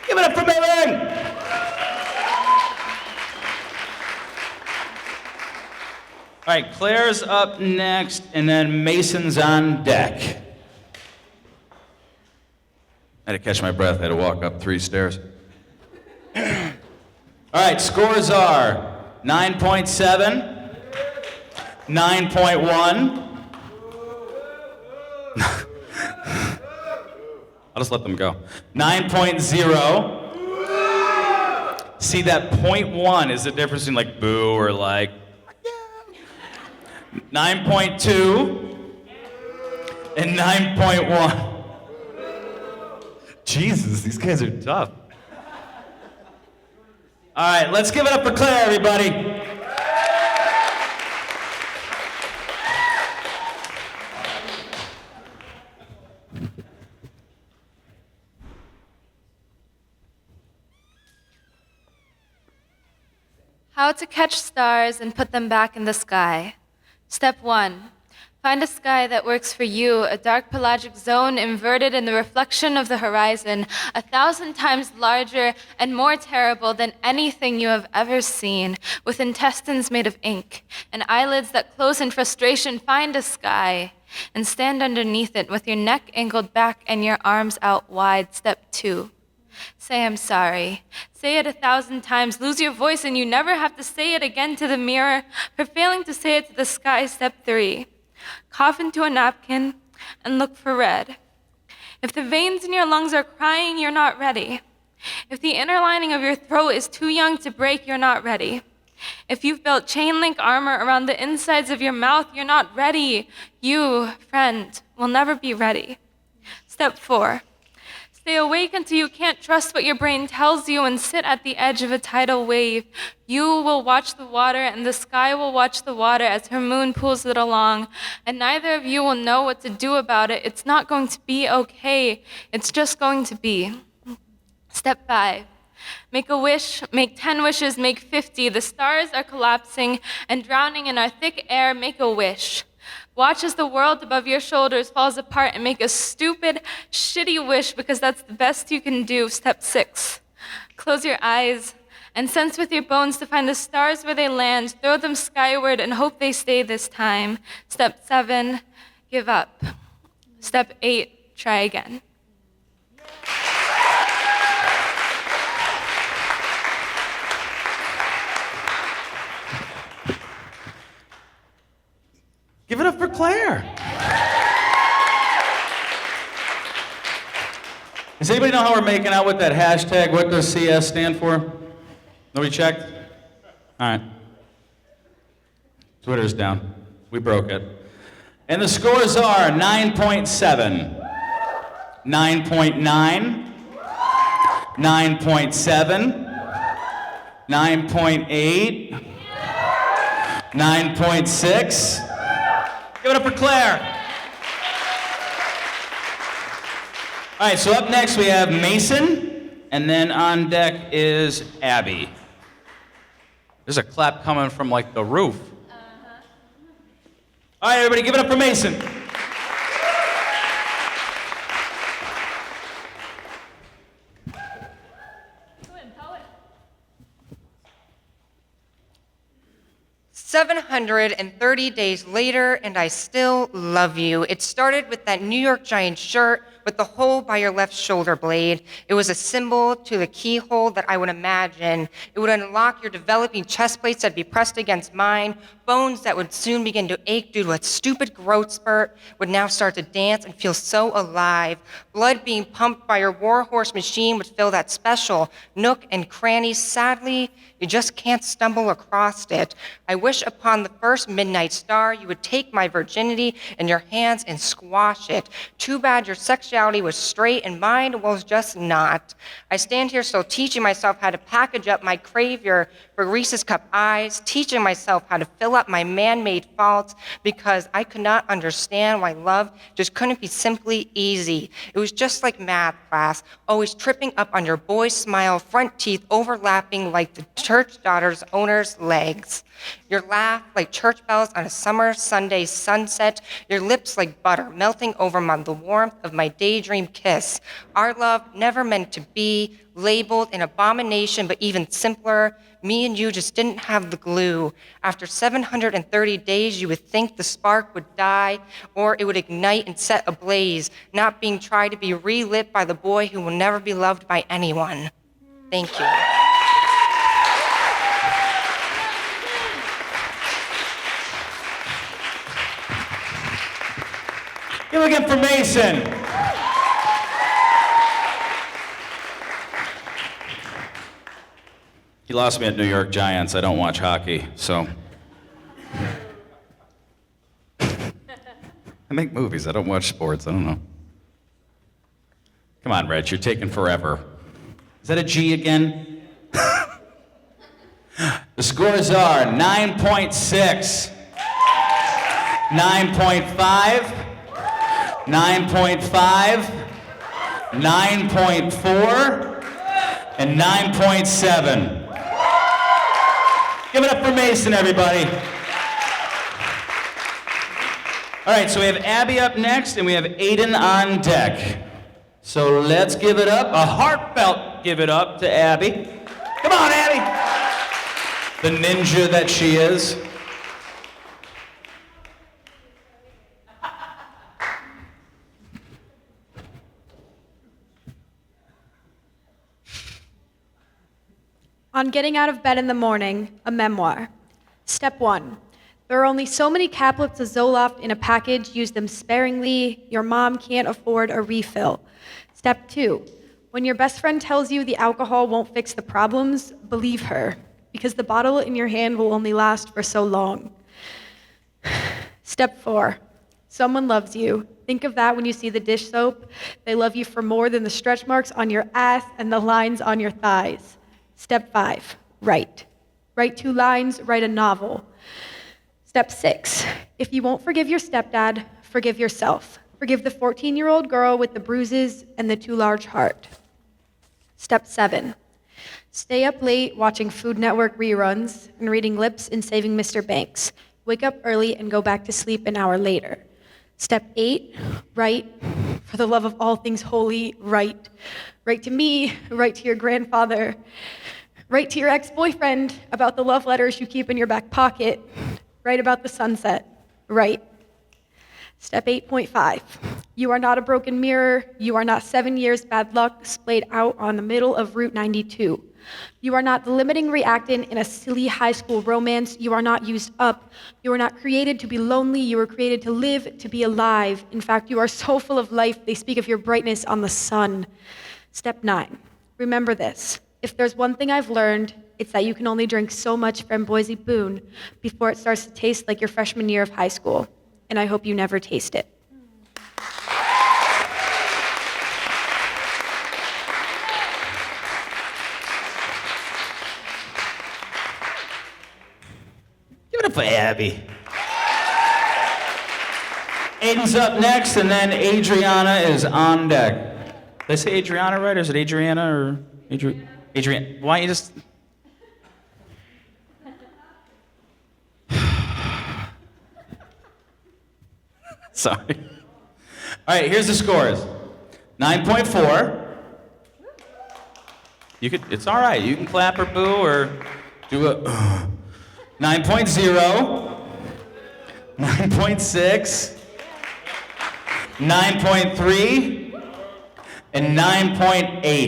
Give it up for Maylin! All right, Claire's up next, and then Mason's on deck. I had to catch my breath. I had to walk up 3 stairs. All right, scores are 9.7, 9.1. I'll just let them go. 9.0. See, that 0.1 is the difference between like boo or like 9.2 and 9.1. Jesus, these guys are tough. All right, let's give it up for Claire, everybody. How to catch stars and put them back in the sky. Step 1. Find a sky that works for you, a dark pelagic zone inverted in the reflection of the horizon, 1,000 times larger and more terrible than anything you have ever seen, with intestines made of ink and eyelids that close in frustration. Find a sky and stand underneath it with your neck angled back and your arms out wide. Step 2. Say I'm sorry. Say it 1,000 times. Lose your voice and you never have to say it again to the mirror for failing to say it to the sky. Step 3. Cough into a napkin and look for red. If the veins in your lungs are crying, you're not ready. If the inner lining of your throat is too young to break, you're not ready. If you've built chain link armor around the insides of your mouth, you're not ready. You, friend, will never be ready. Step 4. Stay awake until you can't trust what your brain tells you and sit at the edge of a tidal wave. You will watch the water and the sky will watch the water as her moon pulls it along, and neither of you will know what to do about it. It's not going to be okay. It's just going to be. Step 5. Make a wish, make 10 wishes, make 50. The stars are collapsing and drowning in our thick air. Make a wish. Watch as the world above your shoulders falls apart and make a stupid, shitty wish because that's the best you can do. Step 6. Close your eyes and sense with your bones to find the stars where they land. Throw them skyward and hope they stay this time. Step 7. Give up. Step 8. Try again. Give it up for Claire. Does anybody know how we're making out with that hashtag? What does CS stand for? Nobody checked? All right. Twitter's down. We broke it. And the scores are 9.7, 9.9, 9.7, 9.8, 9.6. Give it up for Claire. All right, so up next we have Mason, and then on deck is Abby. There's a clap coming from like the roof. All right, everybody, give it up for Mason. 730 days later, and I still love you. It started with that New York Giants shirt with the hole by your left shoulder blade. It was a symbol to the keyhole that I would imagine. It would unlock your developing chest plates that'd be pressed against mine, bones that would soon begin to ache due to a stupid growth spurt would now start to dance and feel so alive. Blood being pumped by your warhorse machine would fill that special nook and cranny. Sadly, you just can't stumble across it. I wish upon the first midnight star you would take my virginity in your hands and squash it. Too bad your sexuality was straight and mine was just not. I stand here still teaching myself how to package up my cravier for Reese's Cup eyes, teaching myself how to fill up my man-made faults because I could not understand why love just couldn't be simply easy. It was just like math class, always tripping up on your boy's smile, front teeth overlapping like the church daughter's owner's legs. Your laugh like church bells on a summer Sunday sunset, your lips like butter melting over the warmth of my daydream kiss. Our love never meant to be labeled an abomination, but even simpler, me and you just didn't have the glue. After 730 days, you would think the spark would die, or it would ignite and set ablaze, not being tried to be relit by the boy who will never be loved by anyone. Thank you. Give it again for Mason. He lost me at New York Giants. I don't watch hockey, so. I make movies. I don't watch sports. I don't know. Come on, Rich. You're taking forever. Is that a G again? The scores are 9.6, 9.5, 9.5, 9.4, and 9.7. Give it up for Mason, everybody. All right, so we have Abby up next, and we have Aiden on deck. So let's give it up, a heartfelt give it up to Abby. Come on, Abby. The ninja that she is. On Getting Out of Bed in the Morning, a memoir. Step 1. There are only so many caplets of Zoloft in a package. Use them sparingly. Your mom can't afford a refill. Step 2. When your best friend tells you the alcohol won't fix the problems, believe her, because the bottle in your hand will only last for so long. Step 4. Someone loves you. Think of that when you see the dish soap. They love you for more than the stretch marks on your ass and the lines on your thighs. Step 5, write. Write 2 lines, write a novel. Step 6, if you won't forgive your stepdad, forgive yourself. Forgive the 14-year-old girl with the bruises and the too large heart. Step 7, stay up late watching Food Network reruns and reading Lips and Saving Mr. Banks. Wake up early and go back to sleep an hour later. Step 8, write. For the love of all things holy, write. Write to me, write to your grandfather, write to your ex-boyfriend about the love letters you keep in your back pocket, write about the sunset, write. Step 8.5, you are not a broken mirror, you are not 7 years bad luck splayed out on the middle of Route 92. You are not the limiting reactant in a silly high school romance. You are not used up. You are not created to be lonely. You were created to live, to be alive. In fact, you are so full of life, they speak of your brightness on the sun. Step 9, remember this. If there's one thing I've learned, it's that you can only drink so much Framboise Boon before it starts to taste like your freshman year of high school. And I hope you never taste it. Give it up for Abby. Aiden's up next, and then Adriana is on deck. Did I say Adriana right, or is it Adriana, or Adrian? Why don't you just... Sorry. All right, here's the scores. 9.4. You could, it's all right. You can clap or boo or do a 9.0, 9.6, 9.3, and 9.8. Give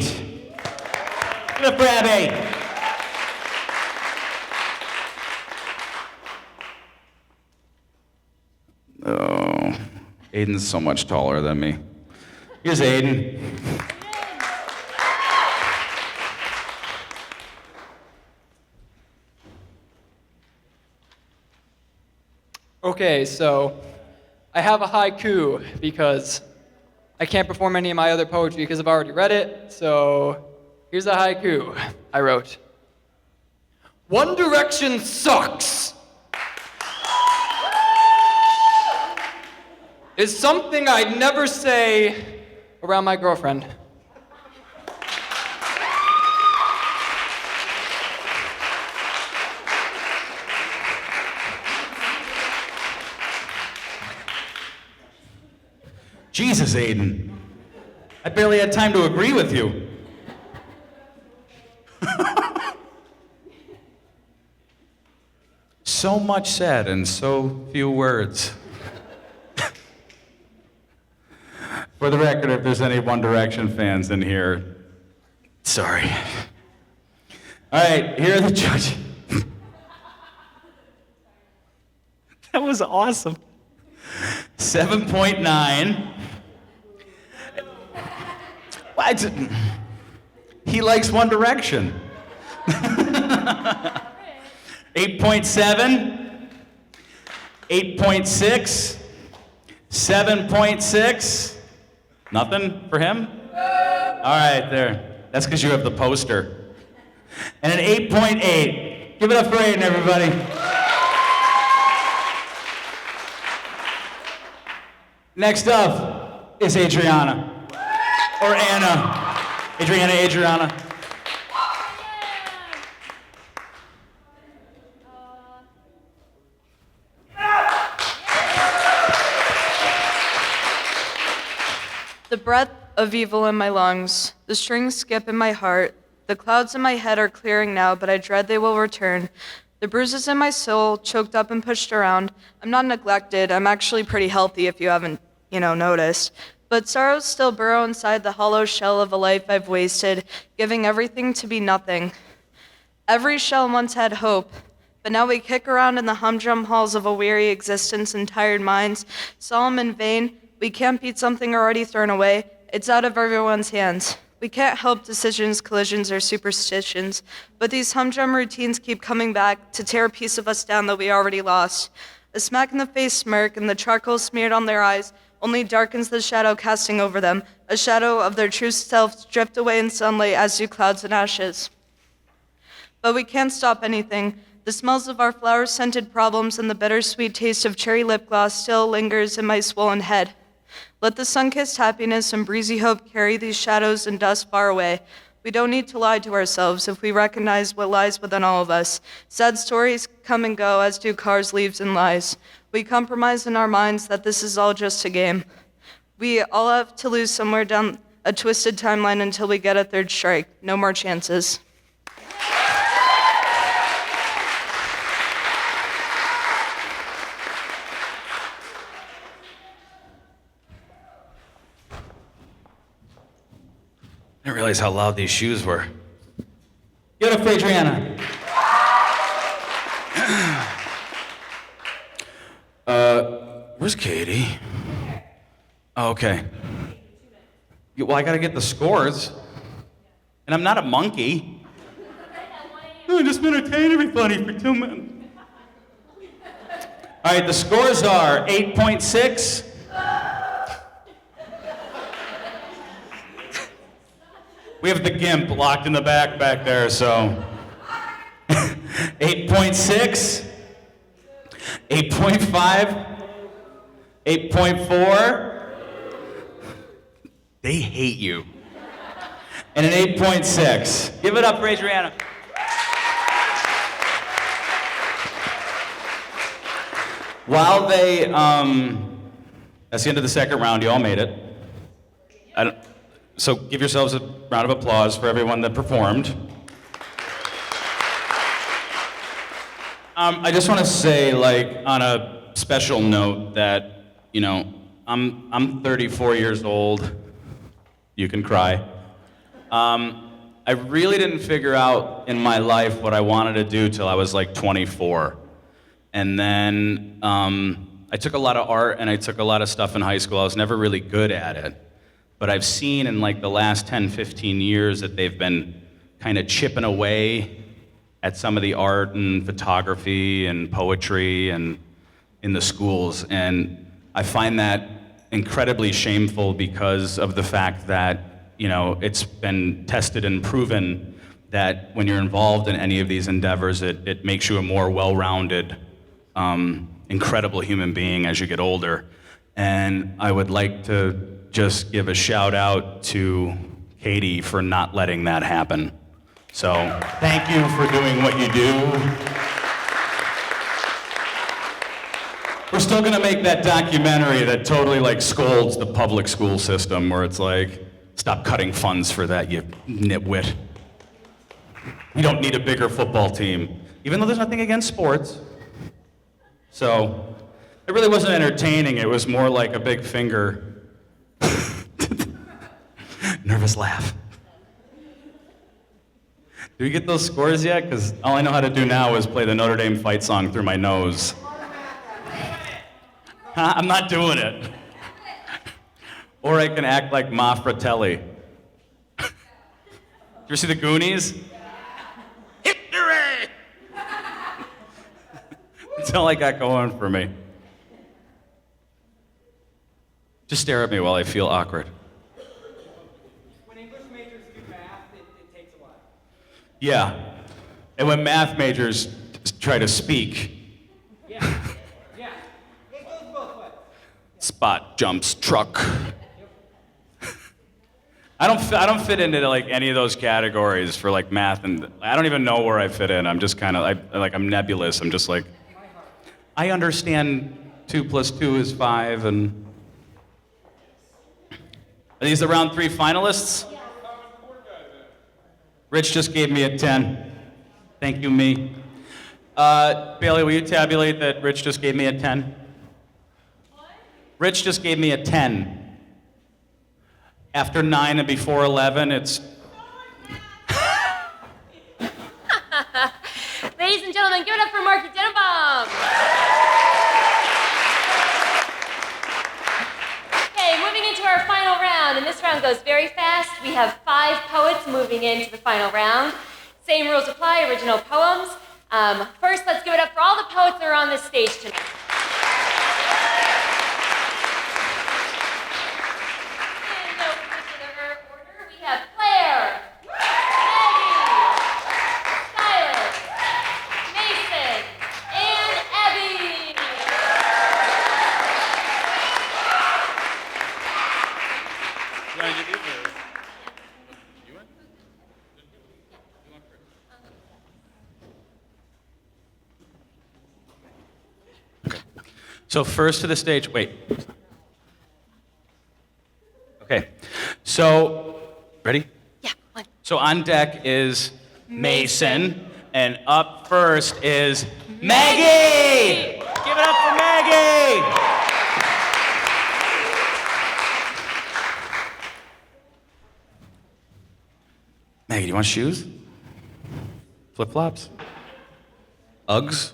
it up for Abby. Oh, Aiden's so much taller than me. Here's Aiden. Okay, so I have a haiku because I can't perform any of my other poetry because I've already read it. So here's a haiku I wrote. One Direction sucks. Is something I'd never say around my girlfriend. Jesus, Aiden. I barely had time to agree with you. So much said in so few words. For the record, if there's any One Direction fans in here, sorry. All right, here are the judges. That was awesome. 7.9. What? He likes One Direction. 8.7. 8.6. 7.6. Nothing for him? All right, there. That's because you have the poster. And an 8.8. Give it up for Aiden, everybody. Next up is Adriana. Or Anna. Adriana. The breath of evil in my lungs, the strings skip in my heart, the clouds in my head are clearing now, but I dread they will return. The bruises in my soul, choked up and pushed around. I'm not neglected, I'm actually pretty healthy if you haven't, noticed. But sorrows still burrow inside the hollow shell of a life I've wasted, giving everything to be nothing. Every shell once had hope, but now we kick around in the humdrum halls of a weary existence and tired minds, solemn and vain. We can't beat something already thrown away. It's out of everyone's hands. We can't help decisions, collisions, or superstitions, but these humdrum routines keep coming back to tear a piece of us down that we already lost. A smack in the face smirk and the charcoal smeared on their eyes only darkens the shadow casting over them, a shadow of their true selves drift away in sunlight as do clouds and ashes. But we can't stop anything. The smells of our flower-scented problems and the bittersweet taste of cherry lip gloss still lingers in my swollen head. Let the sun-kissed happiness and breezy hope carry these shadows and dust far away. We don't need to lie to ourselves if we recognize what lies within all of us. Sad stories come and go, as do cars, leaves, and lies. We compromise in our minds that this is all just a game. We all have to lose somewhere down a twisted timeline until we get a third strike. No more chances. I didn't realize how loud these shoes were. Get up for Adriana. Where's Katie? Oh, okay. Well, I gotta get the scores. And I'm not a monkey. I just entertain everybody for 2 minutes. All right, the scores are 8.6. We have the GIMP locked in the back there, so 8.6, 8.5, 8.4. They hate you. And an 8.6. Give it up for Adriana. While they, that's the end of the second round. You all made it. So give yourselves a round of applause for everyone that performed. I just want to say, like, on a special note that, you know, I'm 34 years old. You can cry. I really didn't figure out in my life what I wanted to do till I was like 24. And then I took a lot of art and I took a lot of stuff in high school. I was never really good at it. But I've seen in like the last 10, 15 years that they've been kind of chipping away at some of the art and photography and poetry and in the schools. And I find that incredibly shameful because of the fact that, you know, it's been tested and proven that when you're involved in any of these endeavors, it makes you a more well-rounded, incredible human being as you get older. And I would like to just give a shout out to Katie for not letting that happen. So thank you for doing what you do. We're still gonna make that documentary that totally like scolds the public school system, where it's like, stop cutting funds for that, you nitwit. We don't need a bigger football team, even though there's nothing against sports. So it really wasn't entertaining, it was more like a big finger. Nervous laugh. Do we get those scores yet? Because all I know how to do now is play the Notre Dame fight song through my nose. I'm not doing it. Or I can act like Ma Fratelli. Did you ever see the Goonies? Victory! That's all I got going for me. Just stare at me while I feel awkward. When English majors do math, it takes a while. Yeah. And when math majors try to speak, Yeah. It goes both ways. spot jumps truck. I don't fit into like any of those categories for like math, and I don't even know where I fit in. I'm just kind of I'm nebulous. I'm just like, I understand 2 + 2 is 5, and are these the round 3 finalists? Rich just gave me a 10. Thank you, me. Bailey, will you tabulate that Rich just gave me a 10? Rich just gave me a 10. After 9 and before 11, it's... Ladies and gentlemen, give it up for Marky Denenbaum. Okay, moving into our final round, and this round goes very fast. We have 5 poets moving into the final round. Same rules apply, original poems. First, let's give it up for all the poets that are on this stage tonight. In no particular order, we have Claire, Maggie, Silas, Mason, and Abby. So first to the stage, wait. Okay, so, ready? Yeah, one. So on deck is Mason, and up first is Maggie! Give it up for Maggie! Maggie, do you want shoes? Flip-flops? Uggs?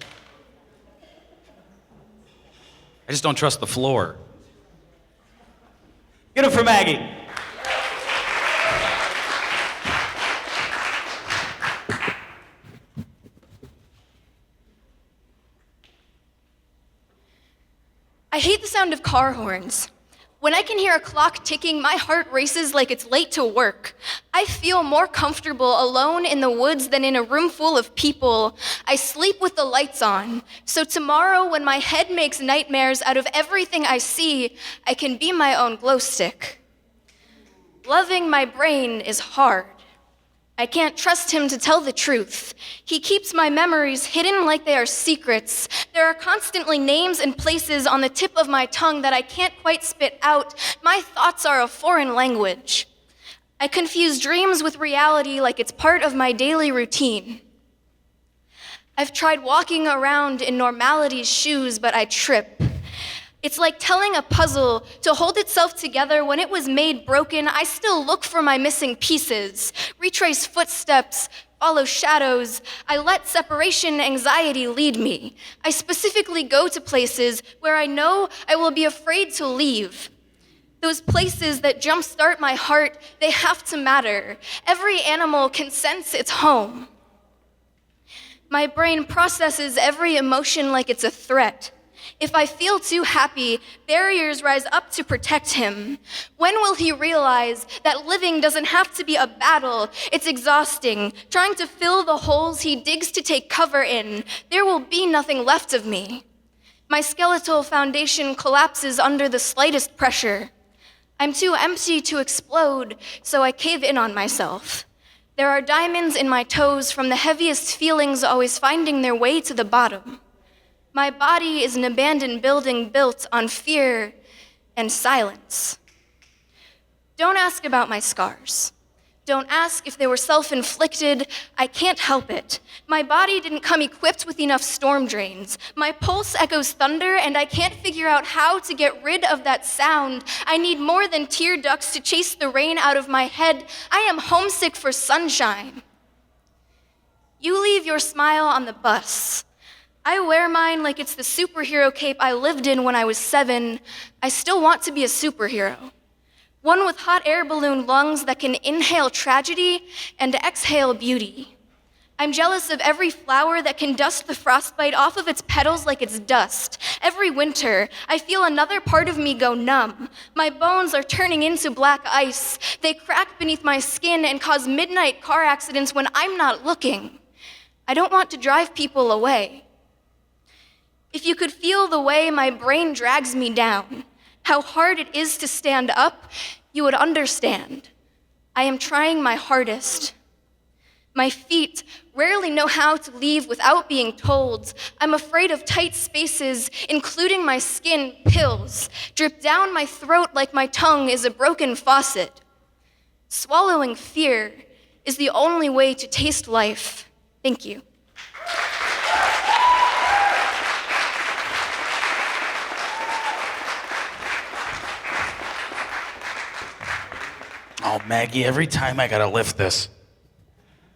I just don't trust the floor. Get it for Maggie. I hate the sound of car horns. When I can hear a clock ticking, my heart races like it's late to work. I feel more comfortable alone in the woods than in a room full of people. I sleep with the lights on, so tomorrow when my head makes nightmares out of everything I see, I can be my own glow stick. Loving my brain is hard. I can't trust him to tell the truth. He keeps my memories hidden like they are secrets. There are constantly names and places on the tip of my tongue that I can't quite spit out. My thoughts are a foreign language. I confuse dreams with reality like it's part of my daily routine. I've tried walking around in normality's shoes, but I trip. It's like telling a puzzle to hold itself together when it was made broken. I still look for my missing pieces, retrace footsteps, follow shadows. I let separation anxiety lead me. I specifically go to places where I know I will be afraid to leave. Those places that jumpstart my heart, they have to matter. Every animal can sense its home. My brain processes every emotion like it's a threat. If I feel too happy, barriers rise up to protect him. When will he realize that living doesn't have to be a battle? It's exhausting, trying to fill the holes he digs to take cover in. There will be nothing left of me. My skeletal foundation collapses under the slightest pressure. I'm too empty to explode, so I cave in on myself. There are diamonds in my toes from the heaviest feelings always finding their way to the bottom. My body is an abandoned building built on fear and silence. Don't ask about my scars. Don't ask if they were self-inflicted. I can't help it. My body didn't come equipped with enough storm drains. My pulse echoes thunder, and I can't figure out how to get rid of that sound. I need more than tear ducts to chase the rain out of my head. I am homesick for sunshine. You leave your smile on the bus. I wear mine like it's the superhero cape I lived in when I was 7. I still want to be a superhero. One with hot air balloon lungs that can inhale tragedy and exhale beauty. I'm jealous of every flower that can dust the frostbite off of its petals like it's dust. Every winter, I feel another part of me go numb. My bones are turning into black ice. They crack beneath my skin and cause midnight car accidents when I'm not looking. I don't want to drive people away. If you could feel the way my brain drags me down, how hard it is to stand up, you would understand. I am trying my hardest. My feet rarely know how to leave without being told. I'm afraid of tight spaces, including my skin. Pills drip down my throat like my tongue is a broken faucet. Swallowing fear is the only way to taste life. Thank you. Oh, Maggie, every time I gotta lift this.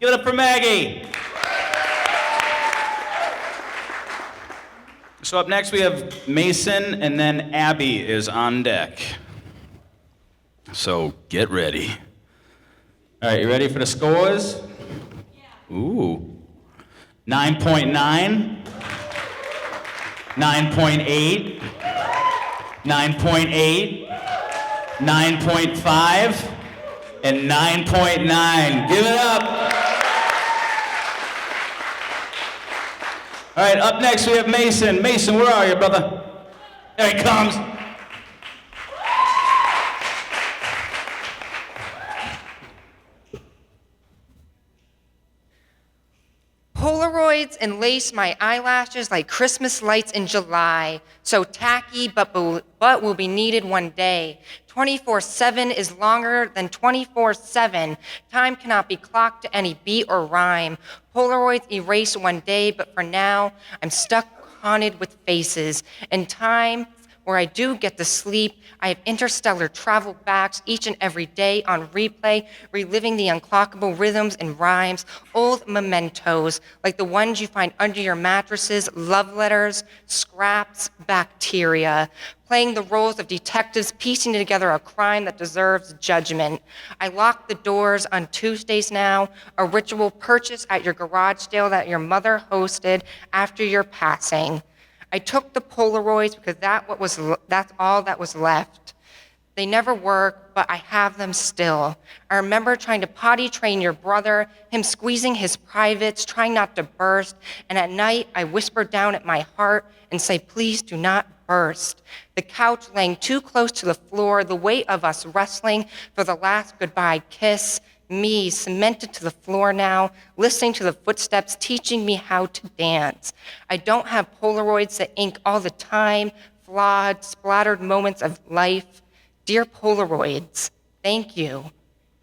Give it up for Maggie. So up next we have Mason, and then Abby is on deck. So get ready. All right, you ready for the scores? Yeah. Ooh. 9.9, 9.8, 9.8, 9.5, and 9.9. Give it up. All right, up next we have Mason. Mason, where are you, brother? There he comes. Polaroids enlace my eyelashes like Christmas lights in July. So tacky, but will be needed one day. 24/7 is longer than 24/7. Time cannot be clocked to any beat or rhyme. Polaroids erase one day, but for now, I'm stuck haunted with faces. In time where I do get to sleep, I have interstellar travel backs each and every day on replay, reliving the unclockable rhythms and rhymes, old mementos, like the ones you find under your mattresses, love letters, scraps, bacteria, playing the roles of detectives piecing together a crime that deserves judgment. I lock the doors on Tuesdays now, a ritual purchase at your garage sale that your mother hosted after your passing. I took the Polaroids because that's all that was left. They never work, but I have them still. I remember trying to potty train your brother, him squeezing his privates, trying not to burst, and at night I whisper down at my heart and say, please do not burst. The couch laying too close to the floor, the weight of us wrestling for the last goodbye kiss, me cemented to the floor now, listening to the footsteps teaching me how to dance. I don't have Polaroids that ink all the time, flawed, splattered moments of life. Dear Polaroids, thank you.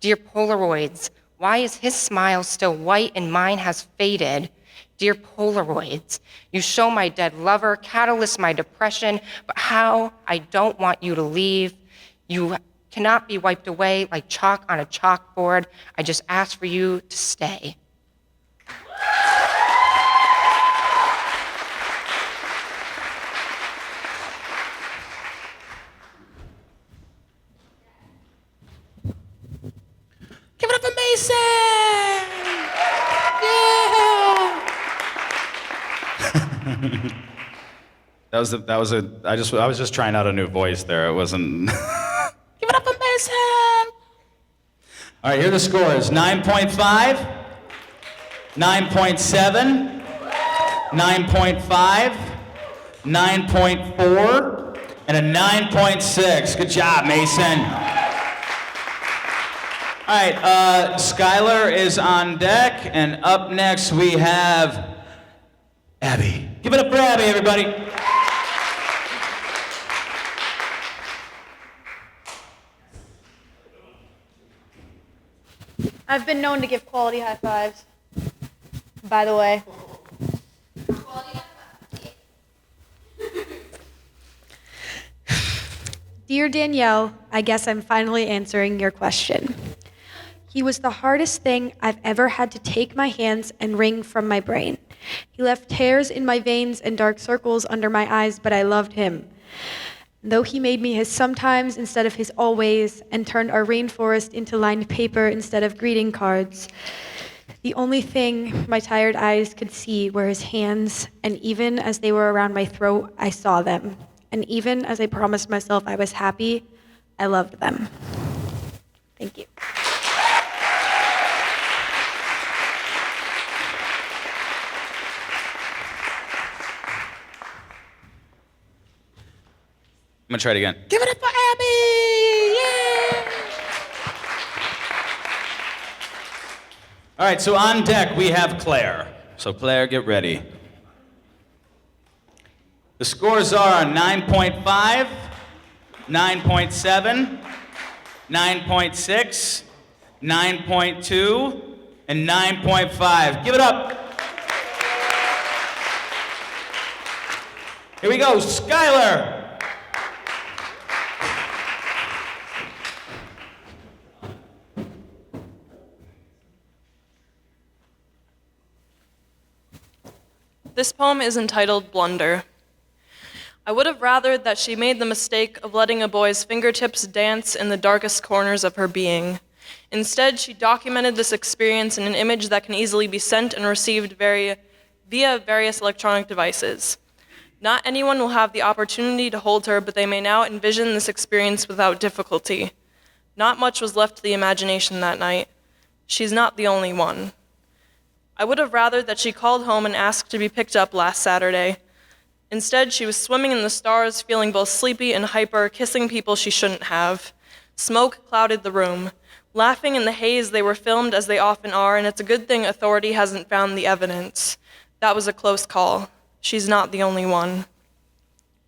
Dear Polaroids, Why is his smile still white and mine has faded? Dear Polaroids, you show my dead lover, catalyst my depression, but how I don't want you to leave. You cannot be wiped away like chalk on a chalkboard. I just ask for you to stay. Give it up for Mason! Yeah! I was just trying out a new voice there. It wasn't. Give it up for Mason! All right, here are the scores. 9.5, 9.7, 9.5, 9.4, and a 9.6. Good job, Mason. All right, Skylar is on deck, and up next we have Abby. Give it up for Abby, everybody. I've been known to give quality high fives, by the way. Dear Danielle, I guess I'm finally answering your question. He was the hardest thing I've ever had to take my hands and wring from my brain. He left tears in my veins and dark circles under my eyes, but I loved him. Though he made me his sometimes instead of his always, and turned our rainforest into lined paper instead of greeting cards, the only thing my tired eyes could see were his hands, and even as they were around my throat, I saw them. And even as I promised myself I was happy, I loved them. Thank you. I'm gonna try it again. Give it up for Abby! Yeah! All right, so on deck we have Claire. So Claire, get ready. The scores are 9.5, 9.7, 9.6, 9.2, and 9.5. Give it up. Here we go, Skylar. This poem is entitled Blunder. I would have rathered that she made the mistake of letting a boy's fingertips dance in the darkest corners of her being. Instead, she documented this experience in an image that can easily be sent and received via various electronic devices. Not anyone will have the opportunity to hold her, but they may now envision this experience without difficulty. Not much was left to the imagination that night. She's not the only one. I would have rathered that she called home and asked to be picked up last Saturday. Instead, she was swimming in the stars, feeling both sleepy and hyper, kissing people she shouldn't have. Smoke clouded the room. Laughing in the haze, they were filmed as they often are, and it's a good thing authority hasn't found the evidence. That was a close call. She's not the only one.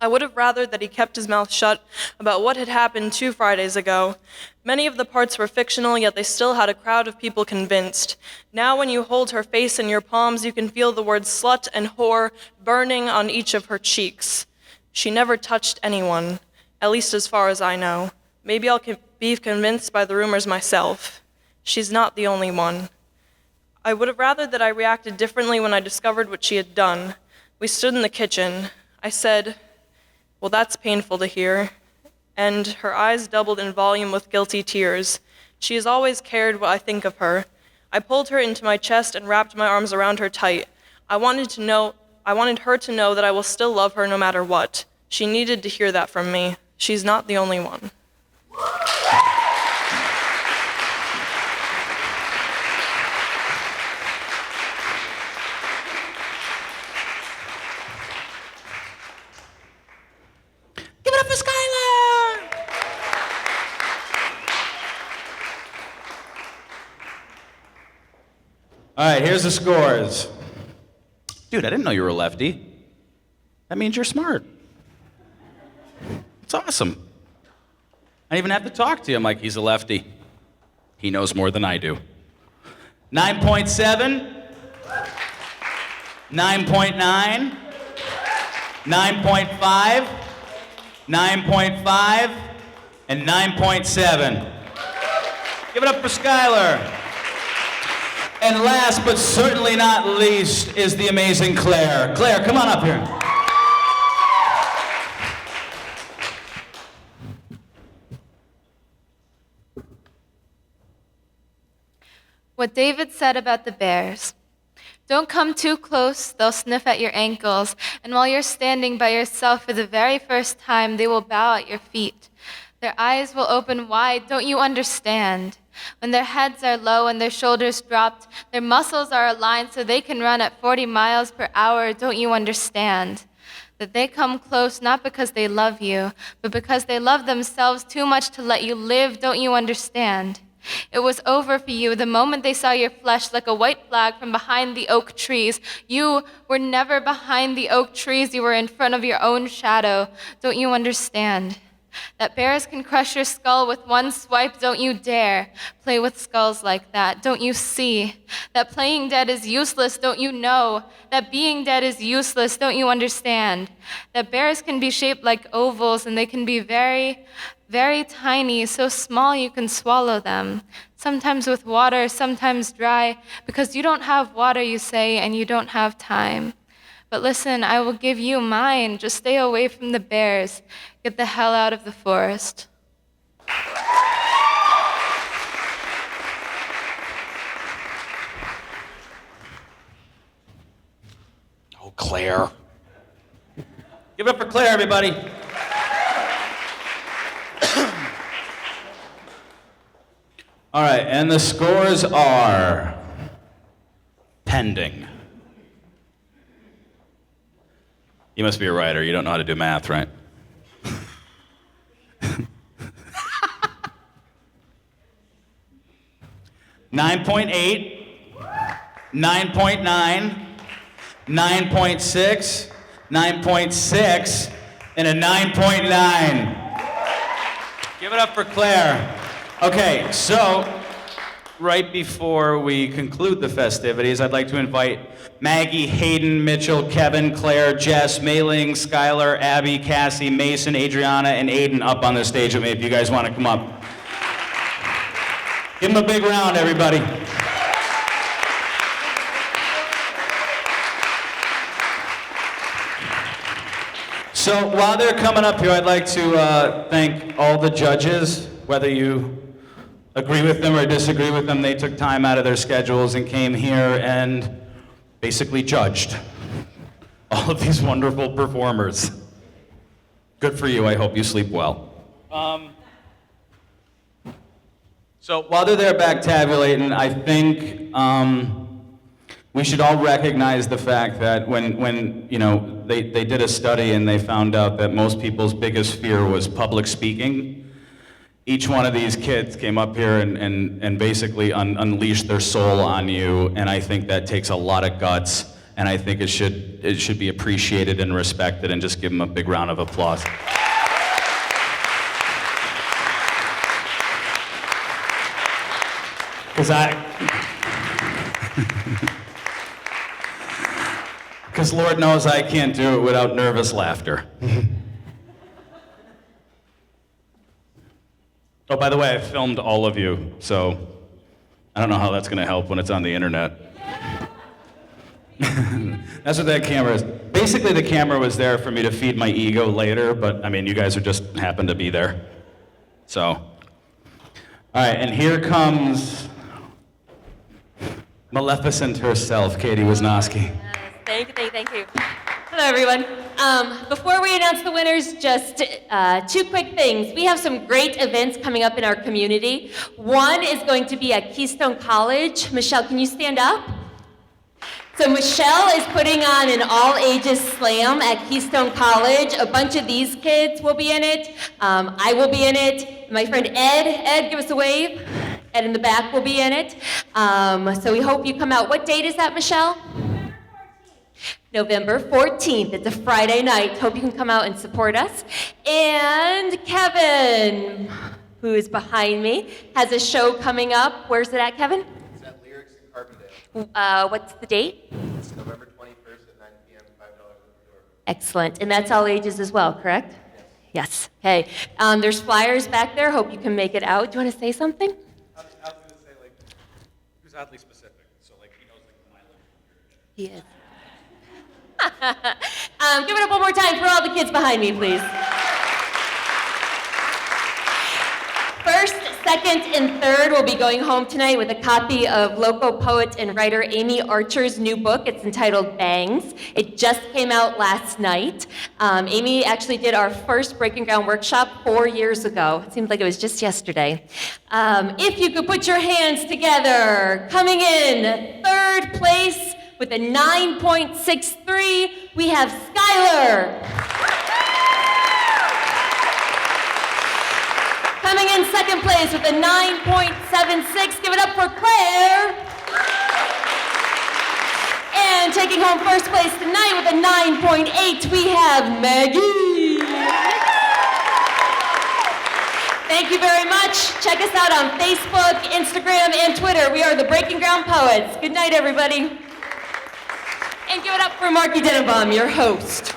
I would have rathered that he kept his mouth shut about what had happened 2 Fridays ago. Many of the parts were fictional, yet they still had a crowd of people convinced. Now when you hold her face in your palms, you can feel the words slut and whore burning on each of her cheeks. She never touched anyone, at least as far as I know. Maybe I'll be convinced by the rumors myself. She's not the only one. I would have rathered that I reacted differently when I discovered what she had done. We stood in the kitchen. I said, "Well, that's painful to hear." And her eyes doubled in volume with guilty tears. She has always cared what I think of her. I pulled her into my chest and wrapped my arms around her tight. I wanted her to know that I will still love her no matter what. She needed to hear that from me. She's not the only one. Give it up for Skylar! All right, here's the scores. Dude, I didn't know you were a lefty. That means you're smart. It's awesome. I didn't even have to talk to him like he's a lefty. He knows more than I do. 9.7, 9.9, 9.5, 9.5, and 9.7. Give it up for Skylar. And last but certainly not least is the amazing Claire. Claire, come on up here. What David said about the bears. Don't come too close, they'll sniff at your ankles, and while you're standing by yourself for the very first time, they will bow at your feet. Their eyes will open wide, don't you understand? When their heads are low and their shoulders dropped, their muscles are aligned so they can run at 40 miles per hour, don't you understand? That they come close not because they love you, but because they love themselves too much to let you live, don't you understand? It was over for you the moment they saw your flesh like a white flag from behind the oak trees. You were never behind the oak trees, you were in front of your own shadow. Don't you understand? That bears can crush your skull with one swipe, don't you dare play with skulls like that. Don't you see? That playing dead is useless, don't you know? That being dead is useless, don't you understand? That bears can be shaped like ovals and they can be very, very tiny, so small you can swallow them. Sometimes with water, sometimes dry, because you don't have water, you say, and you don't have time. But listen, I will give you mine. Just stay away from the bears. Get the hell out of the forest. Oh, Claire. Give it up for Claire, everybody. All right, and the scores are pending. You must be a writer. You don't know how to do math, right? 9.8, 9.9, 9.6, 9.6, and a 9.9. Give it up for Claire. Okay, so right before we conclude the festivities, I'd like to invite Maggie, Hayden, Mitchell, Kevin, Claire, Jess, Mailing, Skylar, Abby, Cassie, Mason, Adriana, and Aiden up on the stage with me if you guys want to come up. Give them a big round, everybody. So while they're coming up here, I'd like to thank all the judges, whether you agree with them or disagree with them. They took time out of their schedules and came here and basically judged all of these wonderful performers. Good for you. I hope you sleep well. So while they're there back tabulating, I think we should all recognize the fact that when you know, they did a study and they found out that most people's biggest fear was public speaking. Each one of these kids came up here and basically unleashed their soul on you, and I think that takes a lot of guts, and I think it should be appreciated and respected, and just give them a big round of applause. Because Lord knows I can't do it without nervous laughter. Oh, by the way, I filmed all of you, so I don't know how that's going to help when it's on the internet. That's what that camera is. Basically, the camera was there for me to feed my ego later, but I mean, you guys are just happened to be there. So, all right, and here comes Maleficent herself, Katie Wisnowski. Thank you. Hello, everyone. Before we announce the winners, just two quick things. We have some great events coming up in our community. One is going to be at Keystone College. Michelle, can you stand up? So Michelle is putting on an all-ages slam at Keystone College. A bunch of these kids will be in it. I will be in it. My friend Ed, give us a wave. Ed in the back will be in it. So we hope you come out. What date is that, Michelle? November 14th. It's a Friday night. Hope you can come out and support us. And Kevin, who is behind me, has a show coming up. Where's it at, Kevin? It's at Lyrics and Carpet What's the date? It's November 21st at 9 p.m., $5 at the door. Excellent. And that's all ages as well, correct? Yes. Okay. There's flyers back there. Hope you can make it out. Do you want to say something? I was going to say, like, he was oddly specific, so, like, he knows, like, my language. He is. Give it up one more time for all the kids behind me, please. First, second, and third will be going home tonight with a copy of local poet and writer Amy Archer's new book. It's entitled Bangs. It just came out last night. Amy actually did our first Breaking Ground workshop 4 years ago. It seems like it was just yesterday. If you could put your hands together, coming in third place with a 9.63, we have Skylar. Coming in second place with a 9.76, give it up for Claire. And taking home first place tonight with a 9.8, we have Maggie. Thank you very much. Check us out on Facebook, Instagram, and Twitter. We are the Breaking Ground Poets. Good night, everybody. And give it up for Marky Denenbaum, your host.